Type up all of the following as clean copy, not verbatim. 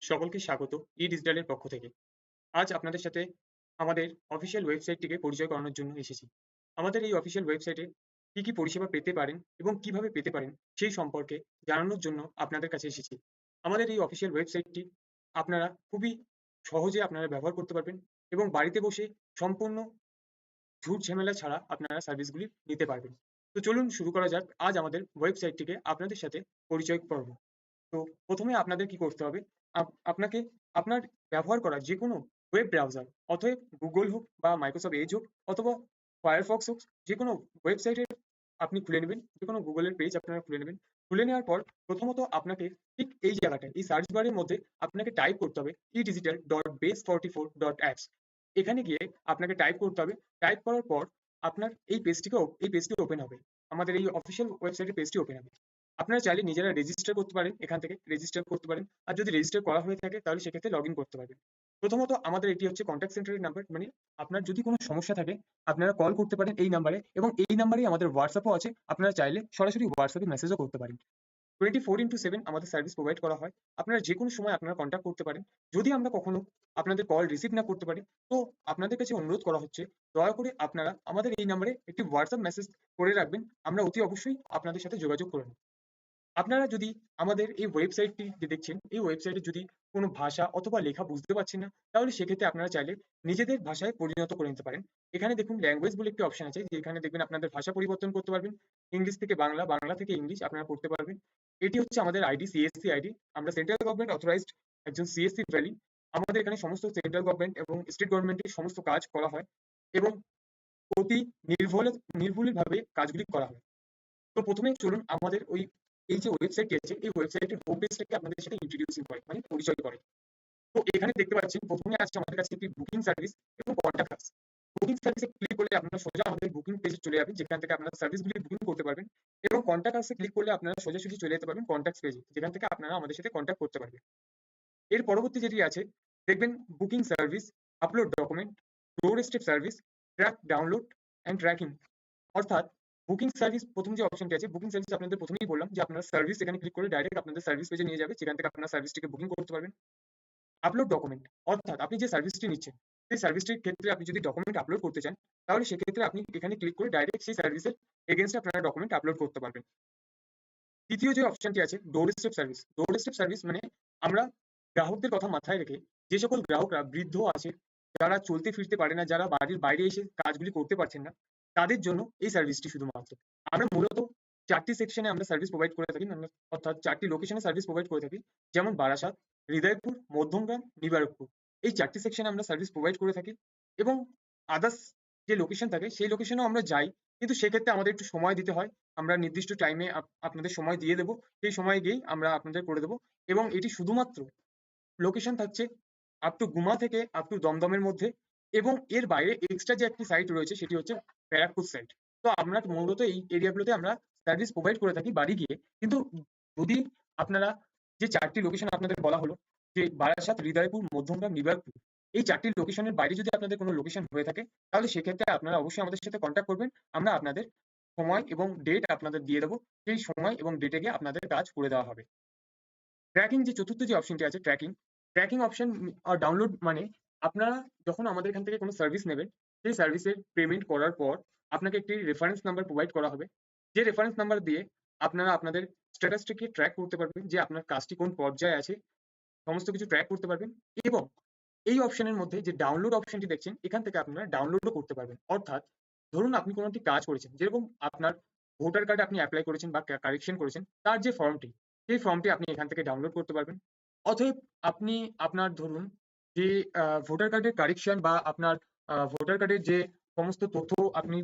সকলকে স্বাগত ডিজিটালের পক্ষ থেকে। আজ আপনাদের সাথে আমাদের অফিসিয়াল ওয়েবসাইটটিকে পরিচয় করানোর জন্য এসেছি। আমাদের এই অফিসিয়াল ওয়েবসাইটে কি পরিষেবা পেতে পারেন এবং কিভাবে পেতে পারেন সেই সম্পর্কে জানানোর জন্য আপনাদের কাছে এসেছি। আমাদের এই অফিসিয়াল ওয়েবসাইটটি আপনারা খুবই সহজে আপনারা ব্যবহার করতে পারবেন এবং বাড়িতে বসে সম্পূর্ণ ঝুট ঝামেলা ছাড়া আপনারা সার্ভিসগুলি নিতে পারবেন। তো চলুন শুরু করা যাক আজ আমাদের ওয়েবসাইটটিকে আপনাদের সাথে পরিচয় পর্ব। তো প্রথমে আপনাদের কি করতে হবে, আপনাকে আপনার ব্যবহার করা যে কোনো ওয়েব ব্রাউজার, অতএব গুগল হোক বা মাইক্রোসফট এজ হোক অথবা ফায়ারফক্স হোক, যে কোনো ওয়েবসাইটের আপনি খুলে নেবেন, যে কোনো গুগলের পেজ আপনারা খুলে নেবেন। খুলে নেওয়ার পর প্রথমত আপনাকে ঠিক এই জায়গাটায় এই সার্চ বারের মধ্যে আপনাকে টাইপ করতে হবে edigital.base44.apps। এখানে গিয়ে আপনাকে টাইপ করতে হবে। টাইপ করার পর আপনার এই পেজটি ওপেন হবে, আমাদের এই অফিসিয়াল ওয়েবসাইটের পেজটি ওপেন হবে। আপনারা চাইলে নিজেরা রেজিস্টার করতে পারেন, এখান থেকে রেজিস্টার করতে পারেন। আর যদি রেজিস্টার করা হয়ে থাকে তাহলে সেক্ষেত্রে লগ ইন করতে পারবেন। প্রথমত আমাদের এটি হচ্ছে কন্ট্যাক্ট সেন্টারের নাম্বার, মানে আপনার যদি কোনো সমস্যা থাকে আপনারা কল করতে পারেন এই নাম্বারে, এবং এই নাম্বারেই আমাদের হোয়াটসঅ্যাপও আছে। আপনারা চাইলে সরাসরি হোয়াটসঅ্যাপে মেসেজও করতে পারেন। 24x7 আমাদের সার্ভিস প্রোভাইড করা হয়। আপনারা যে কোনো সময় আপনারা কন্ট্যাক্ট করতে পারেন। যদি আমরা কখনো আপনাদের কল রিসিভ না করতে পারি, তো আপনাদের কাছে অনুরোধ করা হচ্ছে দয়া করে আপনারা আমাদের এই নাম্বারে একটি হোয়াটসঅ্যাপ মেসেজ করে রাখবেন। আমরা অতি অবশ্যই আপনাদের সাথে যোগাযোগ করে নেব। আপনারা যদি আমাদের এই ওয়েবসাইটটি যে দেখছেন, এই ওয়েবসাইটে যদি কোনো ভাষা অথবা লেখা বুঝতে পারছেন না, তাহলে সেক্ষেত্রে আপনারা চাইলে নিজেদের ভাষায় পরিণত করে নিতে পারেন। এখানে দেখুন ল্যাঙ্গুয়েজ বলে একটি অপশন আছে, যেখানে দেখবেন আপনাদের ভাষা পরিবর্তন করতে পারবেন। ইংলিশ থেকে বাংলা, বাংলা থেকে ইংলিশ আপনারা করতে পারবেন। এটি হচ্ছে আমাদের আইডি, সিএসসি আইডি। আমরা সেন্ট্রাল গভর্নমেন্ট অথরাইজড একজন সিএসসি ভ্যালি। আমাদের এখানে সমস্ত সেন্ট্রাল গভর্নমেন্ট এবং স্টেট গভর্নমেন্টের সমস্ত কাজ করা হয় এবং অতি নির্ভুলভাবে কাজগুলি করা হয়। তো প্রথমে চলুন আমাদের এই যে ওয়েবসাইটটি আছে, এই ওয়েবসাইটের হোম পেজটাকে আপনাদের সাথে ইন্ট্রোডিউসিং করে, মানে পরিচয় করে। তো এখানে দেখতে পাচ্ছেন প্রথমে আছে আমাদের কাছে একটি বুকিং সার্ভিস এবং কন্টাক্ট আস। বুকিং সার্ভিসে ক্লিক করলে আপনারা সোজা আমাদের বুকিং পেজে চলে যাবেন, যেখান থেকে আপনারা সার্ভিসগুলি বুকিং করতে পারবেন। এবং কন্টাক্ট আসে ক্লিক করলে আপনারা সোজাসুজি চলে যেতে পারবেন কন্ট্যাক্ট পেজে, যেখান থেকে আপনারা আমাদের সাথে কন্ট্যাক্ট করতে পারবেন। এর পরবর্তী যেটি আছে দেখবেন booking service, upload document, door step service, track download and tracking. অর্থাৎ বুকিং সার্ভিস, প্রথম যে অপশনটি আছে বুকিং সার্ভিস, আপনাদের প্রথমেই বললাম যে আপনারা সার্ভিস এখানে ক্লিক করে ডাইরেক্ট আপনাদের সার্ভিস পেজে নিয়ে যাবে, যেখান থেকে আপনারা সার্ভিসটিকে বুকিং করতে পারবেন। আপলোড ডকুমেন্ট, অর্থাৎ আপনি যে সার্ভিসটি নিচ্ছেন সেই সার্ভিসটির ক্ষেত্রে আপনি যদি ডকুমেন্ট আপলোড করতে চান, তাহলে সেক্ষেত্রে আপনি এখানে ক্লিক করে ডাইরেক্ট সেই সার্ভিসের এগেনস্টে আপনারা ডকুমেন্ট আপলোড করতে পারবেন। তৃতীয় যে অপশনটি আছে ডোর স্টেপ সার্ভিস। ডোর স্টেপ সার্ভিস মানে আমরা গ্রাহকদের কথা মাথায় রেখে যে সকল গ্রাহকরা বৃদ্ধ আছে, যারা চলতে ফিরতে পারে না, যারা বাড়ির বাইরে এসে কাজগুলি করতে পারছেন না, তাদের জন্য এই সার্ভিসটি শুধুমাত্র। আমরা মূলত 4টি সেকশনে আমরা সার্ভিস প্রোভাইড করে থাকি, অর্থাৎ 4টি লোকেশনে সার্ভিস প্রোভাইড করে থাকি, যেমন বারাসাত, হৃদয়পুর, মধ্যমগ্রাম, নিবারকপুর। এই 4টি সেকশনে আমরা সার্ভিস প্রোভাইড করে থাকি এবং আদার্স যে লোকেশন থাকে সেই লোকেশনেও আমরা যাই, কিন্তু সেক্ষেত্রে আমাদের একটু সময় দিতে হয়। আমরা নির্দিষ্ট টাইমে আপনাদের সময় দিয়ে দেবো, সেই সময় গিয়েই আমরা আপনাদের করে দেবো। এবং এটি শুধুমাত্র লোকেশন থাকছে আপ টু গুমা থেকে আপ টু দমদমের মধ্যে, এবং এর বাইরে এক্সট্রা যে একটি সাইট রয়েছে সেটি হচ্ছে ব্যারাকপুর সাইট। তো আমরা মূলত এই এরিয়াগুলোতে আমরা সার্ভিস প্রোভাইড করে থাকি বাড়ি গিয়ে। কিন্তু যদি আপনারা যে 4টি লোকেশন আপনাদের বলা হলো, যে বারাসাত, হৃদয়পুর, মধ্যমগ্রাম, নিবারকপুর, এই 4টি লোকেশনের বাইরে যদি আপনাদের কোনো লোকেশন হয়ে থাকে, তাহলে সেক্ষেত্রে আপনারা অবশ্যই আমাদের সাথে কন্ট্যাক্ট করবেন। আমরা আপনাদের সময় এবং ডেট আপনাদের দিয়ে দেবো, সেই সময় এবং ডেটে গিয়ে আপনাদের কাজ করে দেওয়া হবে। ট্র্যাকিং, যে চতুর্থ যে অপশনটি আছে ট্র্যাকিং, ট্র্যাকিং অপশন ডাউনলোড মানে আপনারা যখন আমাদের এখান থেকে কোনো সার্ভিস নেবেন, সেই সার্ভিসের পেমেন্ট করার পর আপনাকে একটি রেফারেন্স নাম্বার প্রোভাইড করা হবে, যে রেফারেন্স নাম্বার দিয়ে আপনারা আপনাদের স্ট্যাটাসটিকে ট্র্যাক করতে পারবেন, যে আপনার কাজটি কোন পর্যায়ে আছে, সমস্ত কিছু ট্র্যাক করতে পারবেন। এবং এই অপশনের মধ্যে যে ডাউনলোড অপশনটি দেখছেন, এখান থেকে আপনারা ডাউনলোডও করতে পারবেন। অর্থাৎ ধরুন আপনি কোনো একটি কাজ করেছেন, যেরকম আপনার ভোটার কার্ড আপনি অ্যাপ্লাই করেছেন বা কারেকশন করেছেন, তার যে ফর্মটি, সেই ফর্মটি আপনি এখান থেকে ডাউনলোড করতে পারবেন। অতএব আপনি আপনার ধরুন যে ভোটার কার্ডের কারেকশন বা আপনার ভোটার কার্ডের যে সমস্ত তথ্য আপনি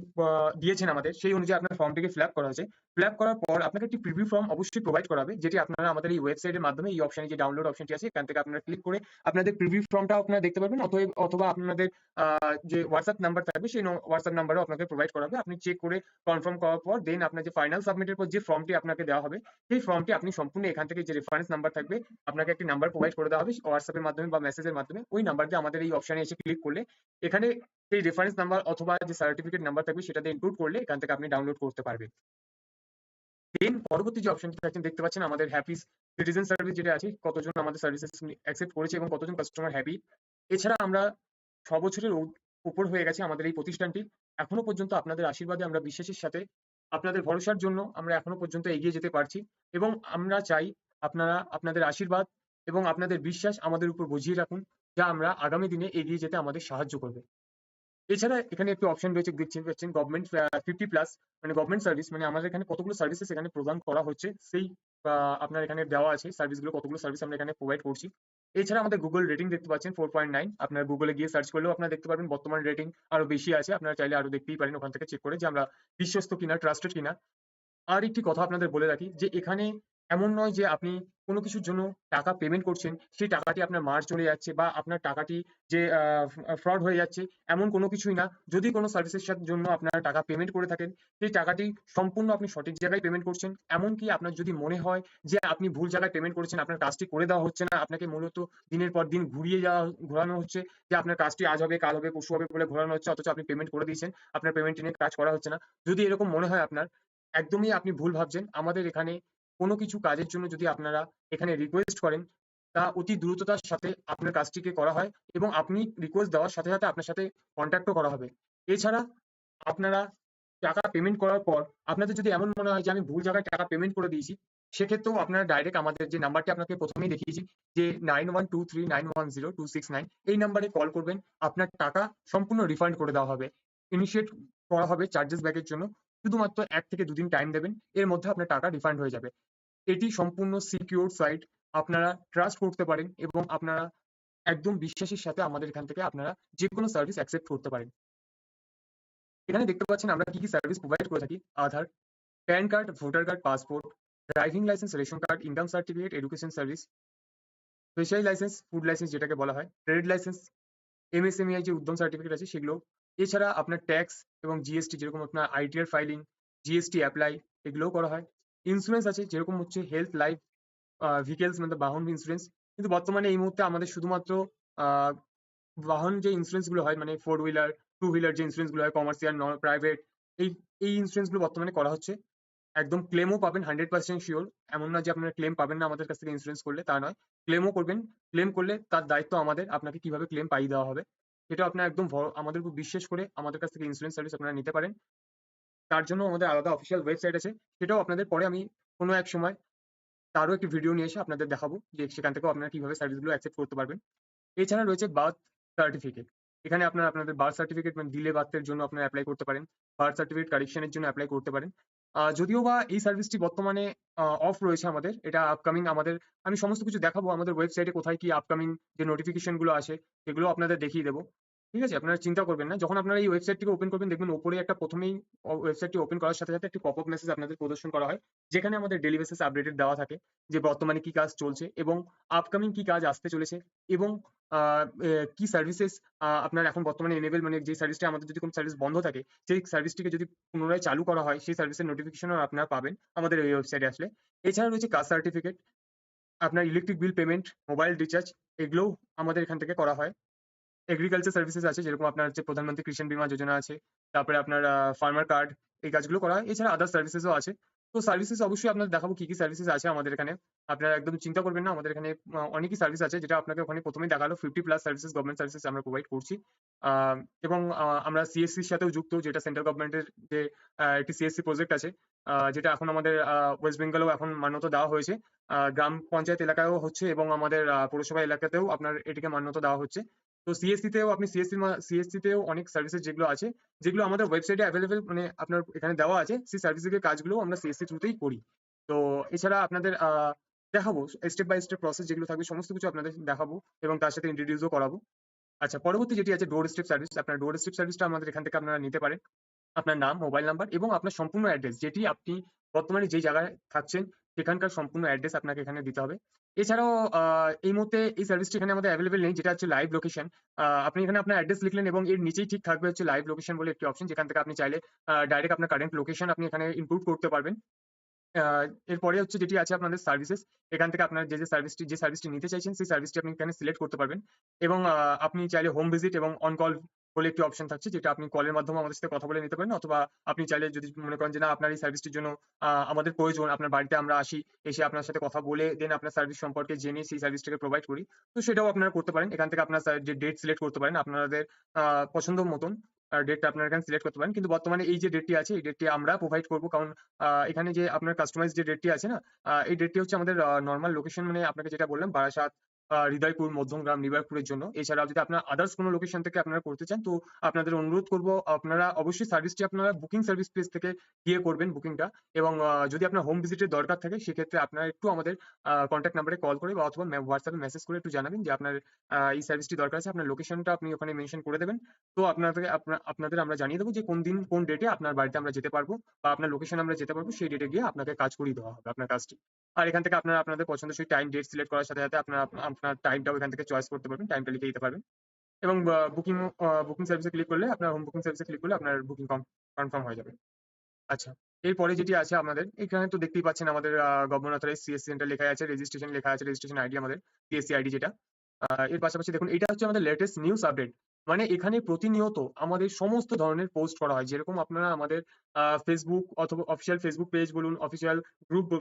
দিয়েছেন আমাদের, সেই অনুযায়ী আপনার ফর্মটিকে ফিল আপ করা হয়েছে। ফিল আপ করার পর আপনাকে একটি প্রিভিউ ফর্ম অবশ্যই প্রোভাইড করা হবে, যেটি আপনারা আমাদের এই ওয়েবসাইটের মাধ্যমে এই অপশনে যে ডাউনলোড অপশনটি আছে এখান থেকে আপনারা ক্লিক করে আপনাদের প্রিভিউ ফর্মটাও আপনারা দেখতে পারবেন। অথবা আপনাদের যে হোয়াটসঅ্যাপ নাম্বার থাকবে সেই হোয়াটসঅ্যাপ নাম্বারও আপনাকে প্রোভাইড করা হবে। আপনি চেক করে কনফার্ম করার পর দেন আপনার যে ফাইনাল সাবমিটের পর যে ফর্মটি আপনাকে দেওয়া হবে, সেই ফর্মটি আপনি সম্পূর্ণ এখান থেকে যে রেফারেন্স নাম্বার থাকবে, আপনাকে একটি নাম্বার প্রোভাইড করে দেওয়া হবে হোয়াটসঅ্যাপের মাধ্যমে বা মেসেজের মাধ্যমে। ওই নাম্বার দিয়ে আমাদের এই অপশনে এসে ক্লিক করলে এখানে সেই রেফারেন্স নাম্বার অথবা যে সার্টিফিকেট নাম্বার থাকবে সেটা দিয়ে ইনক্লুড করলে এখান থেকে আপনি ডাউনলোড করতে পারবেন। দেন পরবর্তী যে অপশনটি থাকছেন দেখতে পাচ্ছেন আমাদের হ্যাপি সিটিজেন সার্ভিস যেটা আছে, কতজন আমাদের সার্ভিসেস অ্যাকসেপ্ট করেছে এবং কতজন কাস্টমার হ্যাপি। এছাড়া আমরা 6 বছরের উপর হয়ে গেছে আমাদের এই প্রতিষ্ঠানটি। এখনো পর্যন্ত আপনাদের আশীর্বাদে আমরা বিশ্বাসের সাথে আপনাদের ভরসার জন্য আমরা এখনো পর্যন্ত এগিয়ে যেতে পারছি এবং আমরা চাই আপনারা আপনাদের আশীর্বাদ এবং আপনাদের বিশ্বাস আমাদের উপর বুঝিয়ে রাখুন, যা আমরা আগামী দিনে এগিয়ে যেতে আমাদের সাহায্য করবে। এছাড়া এখানে একটু অপশন রয়েছে, দেখতে পাচ্ছেন গভর্নমেন্ট 50+ মানে গভর্নমেন্ট সার্ভিস, মানে আমাদের এখানে কতগুলো সার্ভিসেস এখানে প্রদান করা হচ্ছে সেই আপনার এখানে দেওয়া আছে সার্ভিসগুলো, কতগুলো সার্ভিস আমরা এখানে প্রোভাইড করছি। এছাড়া আমাদের গুগল রেটিং দেখতে পাচ্ছেন 4.9। আপনার গুগলে গিয়ে সার্চ করলেও আপনারা দেখতে পারবেন বর্তমান রেটিং আরো বেশি আছে। আপনারা চাইলে আরো দেখতেই পারেন ওখান থেকে চেক করে যে আমরা বিশ্বস্ত কিনা, ট্রাস্টেড কিনা। আর একটি কথা আপনাদের বলে রাখি যে এখানে এমন নয় যে আপনি কোনো কিছুর জন্য টাকা পেমেন্ট করছেন, সেই টাকাটি আপনার মার চলে যাচ্ছে বা আপনার টাকাটি যে ফ্রড হয়ে যাচ্ছে, এমন কোনো কিছুই না। যদি কোনো সার্ভিসের জন্য আপনারা টাকা পেমেন্ট করে থাকেন, সেই টাকাটি সম্পূর্ণ আপনি সঠিক জায়গায় পেমেন্ট করছেন। এমনকি আপনার যদি মনে হয় যে আপনি ভুল জায়গায় পেমেন্ট করেছেন, আপনার কাজটি করে দেওয়া হচ্ছে না, আপনাকে মূলত দিনের পর দিন ঘোরানো হচ্ছে যে আপনার কাজটি আজ হবে, কাল হবে, পরশু হবে বলে ঘোরানো হচ্ছে, অথচ আপনি পেমেন্ট করে দিয়েছেন, আপনার পেমেন্ট নিয়ে কাজ করা হচ্ছে না। যদি এরকম মনে হয় আপনার, একদমই আপনি ভুল ভাবছেন। আমাদের এখানে কোনো কিছু কাজের জন্য যদি আপনারা এখানে রিকোয়েস্ট করেন, তা অতি দ্রুততার সাথে আপনার কাজটিকে করা হয় এবং আপনি রিকোয়েস্ট দেওয়ার সাথে সাথে আপনার সাথে কন্ট্যাক্টও করা হবে। এছাড়া আপনারা টাকা পেমেন্ট করার পর আপনাদের যদি এমন মনে হয় যে আমি ভুল জায়গায় টাকা পেমেন্ট করে দিয়েছি, সেক্ষেত্রেও আপনারা ডাইরেক্ট আমাদের যে নাম্বারটি আপনাকে প্রথমেই দেখিয়েছি যে 9123910269, এই নাম্বারে কল করবেন। আপনার টাকা সম্পূর্ণ রিফান্ড করে দেওয়া হবে। ইনিশিয়েট করা হবে চার্জেস ব্যাকের জন্য। শুধুমাত্র 1 থেকে 2 দিন টাইম দেবেন। এর মধ্যে আপনার টাকা রিফান্ড হয়ে যাবে। এটি সম্পূর্ণ সিকিউর সাইট। আপনারা ট্রাস্ট করতে পারেন এবং আপনারা একদম বিশ্বাসের সাথে আমাদের এখান থেকে আপনারা যেকোনো সার্ভিস অ্যাকসেপ্ট করতে পারেন। এখানে দেখতে পাচ্ছেন আমরা কি সার্ভিস প্রোভাইড করে থাকি। Aadhaar, PAN card, voter card, passport, driving licence, ration card, income certificate, education service, special licence, food licence যেটাকে বলা হয়, ট্রেড লাইসেন্স, এমএসএমই যে উদ্যম সার্টিফিকেট আছে সেগুলো। এছাড়া আপনার ট্যাক্স এবং জিএসটি, যেরকম আপনার আইটিআর ফাইলিং, জিএসটি অ্যাপ্লাই, এগুলোও করা হয়। ইন্স্যুরেন্স আছে, যেরকম হচ্ছে হেলথ, লাইফ, ভেহিকলস মানে বাহন ইন্স্যুরেন্স। কিন্তু বর্তমানে এই মুহূর্তে আমাদের শুধুমাত্র আহ, বাহন যে ইন্স্যুরেন্স গুলো হয়, মানে 4 হুইলার, 2 হুইলার যে ইন্স্যুরেন্স গুলো হয়, কমার্শিয়াল, নন প্রাইভেট, এই এই ইন্স্যুরেন্স গুলো বর্তমানে করা হচ্ছে। একদম ক্লেমও পাবেন 100% শিওর। এমন না যে আপনারা ক্লেম পাবেন না আমাদের কাছ থেকে ইন্স্যুরেন্স করলে, তা নয়। ক্লেমও করবেন। ক্লেম করলে তার দায়িত্ব আমাদের, আপনাকে কিভাবে ক্লেম পাইয়ে দেওয়া হবে সেটা আপনার একদম আমাদের উপর বিশ্বাস করে আমাদের কাছ থেকে ইন্স্যুরেন্স সার্ভিস আপনারা নিতে পারেন। তার জন্য আমাদের আলাদা অফিসিয়াল ওয়েবসাইট আছে, সেটাও আপনাদের পরে আমি কোনো এক সময় তারও একটি ভিডিও নিয়ে এসে আপনাদের দেখাবো যে সেখান থেকেও আপনারা কিভাবে সার্ভিসগুলো অ্যাকসেপ্ট করতে পারবেন। এছাড়া রয়েছে বার্থ সার্টিফিকেট। এখানে আপনারা আপনাদের বার্থ সার্টিফিকেট মানে দিলে বার্থের জন্য আপনারা অ্যাপ্লাই করতে পারেন। বার্থ সার্টিফিকেট কারেকশনের জন্য অ্যাপ্লাই করতে পারেন। যদিও বা এই সার্ভিসটি বর্তমানে অফ রয়েছে আমাদের, এটা আপকামিং আমাদের, আমি সমস্ত কিছু দেখাবো আমাদের ওয়েবসাইটে কোথায় কি আপকামিং যে নোটিফিকেশন গুলো আসে সেগুলো আপনাদের দেখিয়ে দেবো। ঠিক আছে, আপনারা চিন্তা করবেন না। যখন আপনারা এই ওয়েবসাইটটিকে ওপেন করবেন দেখবেন ওপরে একটা, প্রথমেই ওয়েবসাইটটি ওপেন করার সাথে সাথে একটি পপ আপ মেসেজ আপনাদের প্রদর্শন করা হয়, যেখানে আমাদের ডেইলি বেসিস আপডেটেড দেওয়া থাকে যে বর্তমানে কি কাজ চলছে এবং আপকামিং কি কাজ আসতে চলেছে এবং কি সার্ভিসেস আপনার এখন বর্তমানে এনেবল, মানে যে সার্ভিসটা আমাদের যদি কোনো সার্ভিস বন্ধ থাকে সেই সার্ভিসটিকে যদি পুনরায় চালু করা হয় সেই সার্ভিসের নোটিফিকেশনও আপনারা পাবেন আমাদের এই ওয়েবসাইটে আসলে। এছাড়া রয়েছে কাস্ট সার্টিফিকেট, আপনার electric bill payment, mobile recharge, এগুলোও আমাদের এখান থেকে করা হয়। এগ্রিকালচার সার্ভিসেস আছে, যেরকম আপনার হচ্ছে প্রধানমন্ত্রী কৃষি বীমা যোজনা আছে, তারপরে আপনার ফার্মার কার্ড, এই কাজগুলো করা হয়। এছাড়া আদার সার্ভিসেসও আছে। তো সার্ভিসেস অবশ্যই আপনাদের দেখাবো কি কি সার্ভিসেস আছে আমাদের এখানে। আপনারা একদম চিন্তা করবেন না, আমাদের এখানে অনেকই সার্ভিস আছে, যেটা আপনাকে ওখানে প্রথমেই দেখালো 50+ সার্ভিসেস, গভর্নমেন্ট সার্ভিসেস আমরা প্রোভাইড করছি। এবং আমরা সিএসসির সাথেও যুক্ত, যেটা সেন্ট্রাল গভর্নমেন্টের যে একটি সিএসসি প্রজেক্ট আছে, যেটা এখন আমাদের ওয়েস্ট বেঙ্গলেও এখন মান্যতা দেওয়া হয়েছে। গ্রাম পঞ্চায়েত এলাকায়ও হচ্ছে এবং আমাদের পৌরসভা এলাকাতেও আপনার এটিকে মান্যতা দেওয়া হচ্ছে। তো সিএসসি তেও অনেক সার্ভিসেস যেগুলো আছে, যেগুলো আমাদের ওয়েবসাইটে অ্যাভেলেবেল, মানে আপনার এখানে দেওয়া আছে, সেই সার্ভিসের কাজগুলো আমরা সিএসসি থ্রুতেই করি। তো এছাড়া আপনাদের দেখাবো স্টেপ বাই স্টেপ প্রসেস যেগুলো থাকবে সমস্ত কিছু আপনাদের দেখাবো এবং তার সাথে ইন্ট্রোডিউসও করাবো। আচ্ছা, পরবর্তী যেটি আছে ডোর স্টেপ সার্ভিস। আপনার ডোর স্টেপ সার্ভিসটা আমাদের এখান থেকে আপনারা নিতে পারেন। আপনার নাম, মোবাইল নাম্বার এবং আপনার সম্পূর্ণ অ্যাড্রেস, যেটি আপনি বর্তমানে যেই জায়গায় থাকছেন সেখানকার সম্পূর্ণ অ্যাড্রেস আপনাকে এখানে দিতে হবে। এছাড়াও এই মুহূর্তে এই সার্ভিসটি এখানে আমাদের অ্যাভেলেবেল নেই, যেটা হচ্ছে লাইভ লোকেশন। আপনি এখানে আপনার অ্যাড্রেস লিখলেন এবং এর নিচেই ঠিক থাকবে হচ্ছে লাইভ লোকেশন বলে একটি অপশন, যেখান থেকে আপনি চাইলে ডাইরেক্ট আপনার কারেন্ট লোকেশন আপনি এখানে ইনপুট করতে পারবেন। এরপরে হচ্ছে যেটি আছে আপনাদের সার্ভিসেস, এখান থেকে আপনার যে সার্ভিসটি নিতে চাইছেন সেই সার্ভিসটি আপনি এখানে সিলেক্ট করতে পারবেন এবং আপনি চাইলে হোম ভিজিট এবং অন কল বলে একটি অপশন থাকছে, যেটা আপনি কলের মাধ্যমে আমাদের সাথে কথা বলে নিতে পারেন, অথবা আপনি চাইলে যদি মনে করেন যে না আপনার এই সার্ভিসটির জন্য আমাদের প্রয়োজন, আপনার বাড়িতে আমরা আসি, এসে আপনার সাথে কথা বলে দেন আপনার সার্ভিস সম্পর্কে জেনে সেই সার্ভিসটাকে প্রোভাইড করি, তো সেটাও আপনারা করতে পারেন। এখান থেকে আপনার যে ডেট সিলেক্ট করতে পারেন আপনাদের পছন্দ মতন ডেটটা আপনারা এখানে সিলেক্ট করতে পারেন। কিন্তু বর্তমানে এই যে ডেটটি আছে এই ডেটটি আমরা প্রোভাইড করব, কারণ এখানে যে আপনার কাস্টমাইজ যে ডেটটি আছে না, এই ডেটটি হচ্ছে আমাদের নরমাল লোকেশন, মানে আপনাকে যেটা বললাম বারাসাত, হৃদয়পুর, মধ্যমগ্রাম, নিবারপুরের জন্য। এছাড়াও যদি আপনার আদার্স কোনো লোকেশন থেকে আপনারা করতে চান, তো আপনাদের অনুরোধ করব আপনারা অবশ্যই সার্ভিসটি আপনারা বুকিং সার্ভিস পেজ থেকে গিয়ে করবেন বুকিংটা। এবং যদি আপনার হোম ভিজিটের দরকার থাকে সেক্ষেত্রে আপনারা একটু আমাদের কন্ট্যাক্ট নাম্বারে কল করে বা অথবা হোয়াটসঅ্যাপে মেসেজ করে একটু জানাবেন যে আপনার এই সার্ভিসটি দরকার আছে, আপনার লোকেশনটা আপনি ওখানে মেনশন করে দেবেন। তো আপনাদের আমরা জানিয়ে দেবো যে কোন দিন কোন ডেটে আপনার বাড়িতে আমরা যেতে পারবো বা আপনার লোকেশন আমরা যেতে পারবো, সেই ডেটে গিয়ে আপনাকে কাজ করিয়ে দেওয়া হবে আপনার কাজটি। আর এখান থেকে আপনারা আপনাদের পছন্দসই টাইম ডেট সিলেক্ট করার সাথে সাথে আপনারা আপনার টাইমটাও এখান থেকে চয়েস করতে পারবেন, টাইমটা লিখে দিতে পারবেন। এবং বুকিং সার্ভিসে ক্লিক করলে, আপনার হোম বুকিং সার্ভিসে ক্লিক করলে আপনার বুকিং কনফার্ম হয়ে যাবে। আচ্ছা, এরপরে যেটি আছে আপনাদের এখানে তো দেখতেই পাচ্ছেন আমাদের গভর্নমেন্ট অথরাইজ সিএসসি সেন্টার লেখা আছে, রেজিস্ট্রেশন লেখা আছে, রেজিস্ট্রেশন আইডি আমাদের সিএসসি আইডি যেটা। এর পাশাপাশি দেখুন এটা হচ্ছে আমাদের লেটেস্ট নিউজ আপডেট, মানে এখানে প্রতিনিয়ত আমাদের সমস্ত ধরনের পোস্ট করা হয়। যেরকম আপনারা আমাদের ফেসবুক অথবা অফিসিয়াল ফেসবুক পেজ বলুন, অফিসিয়াল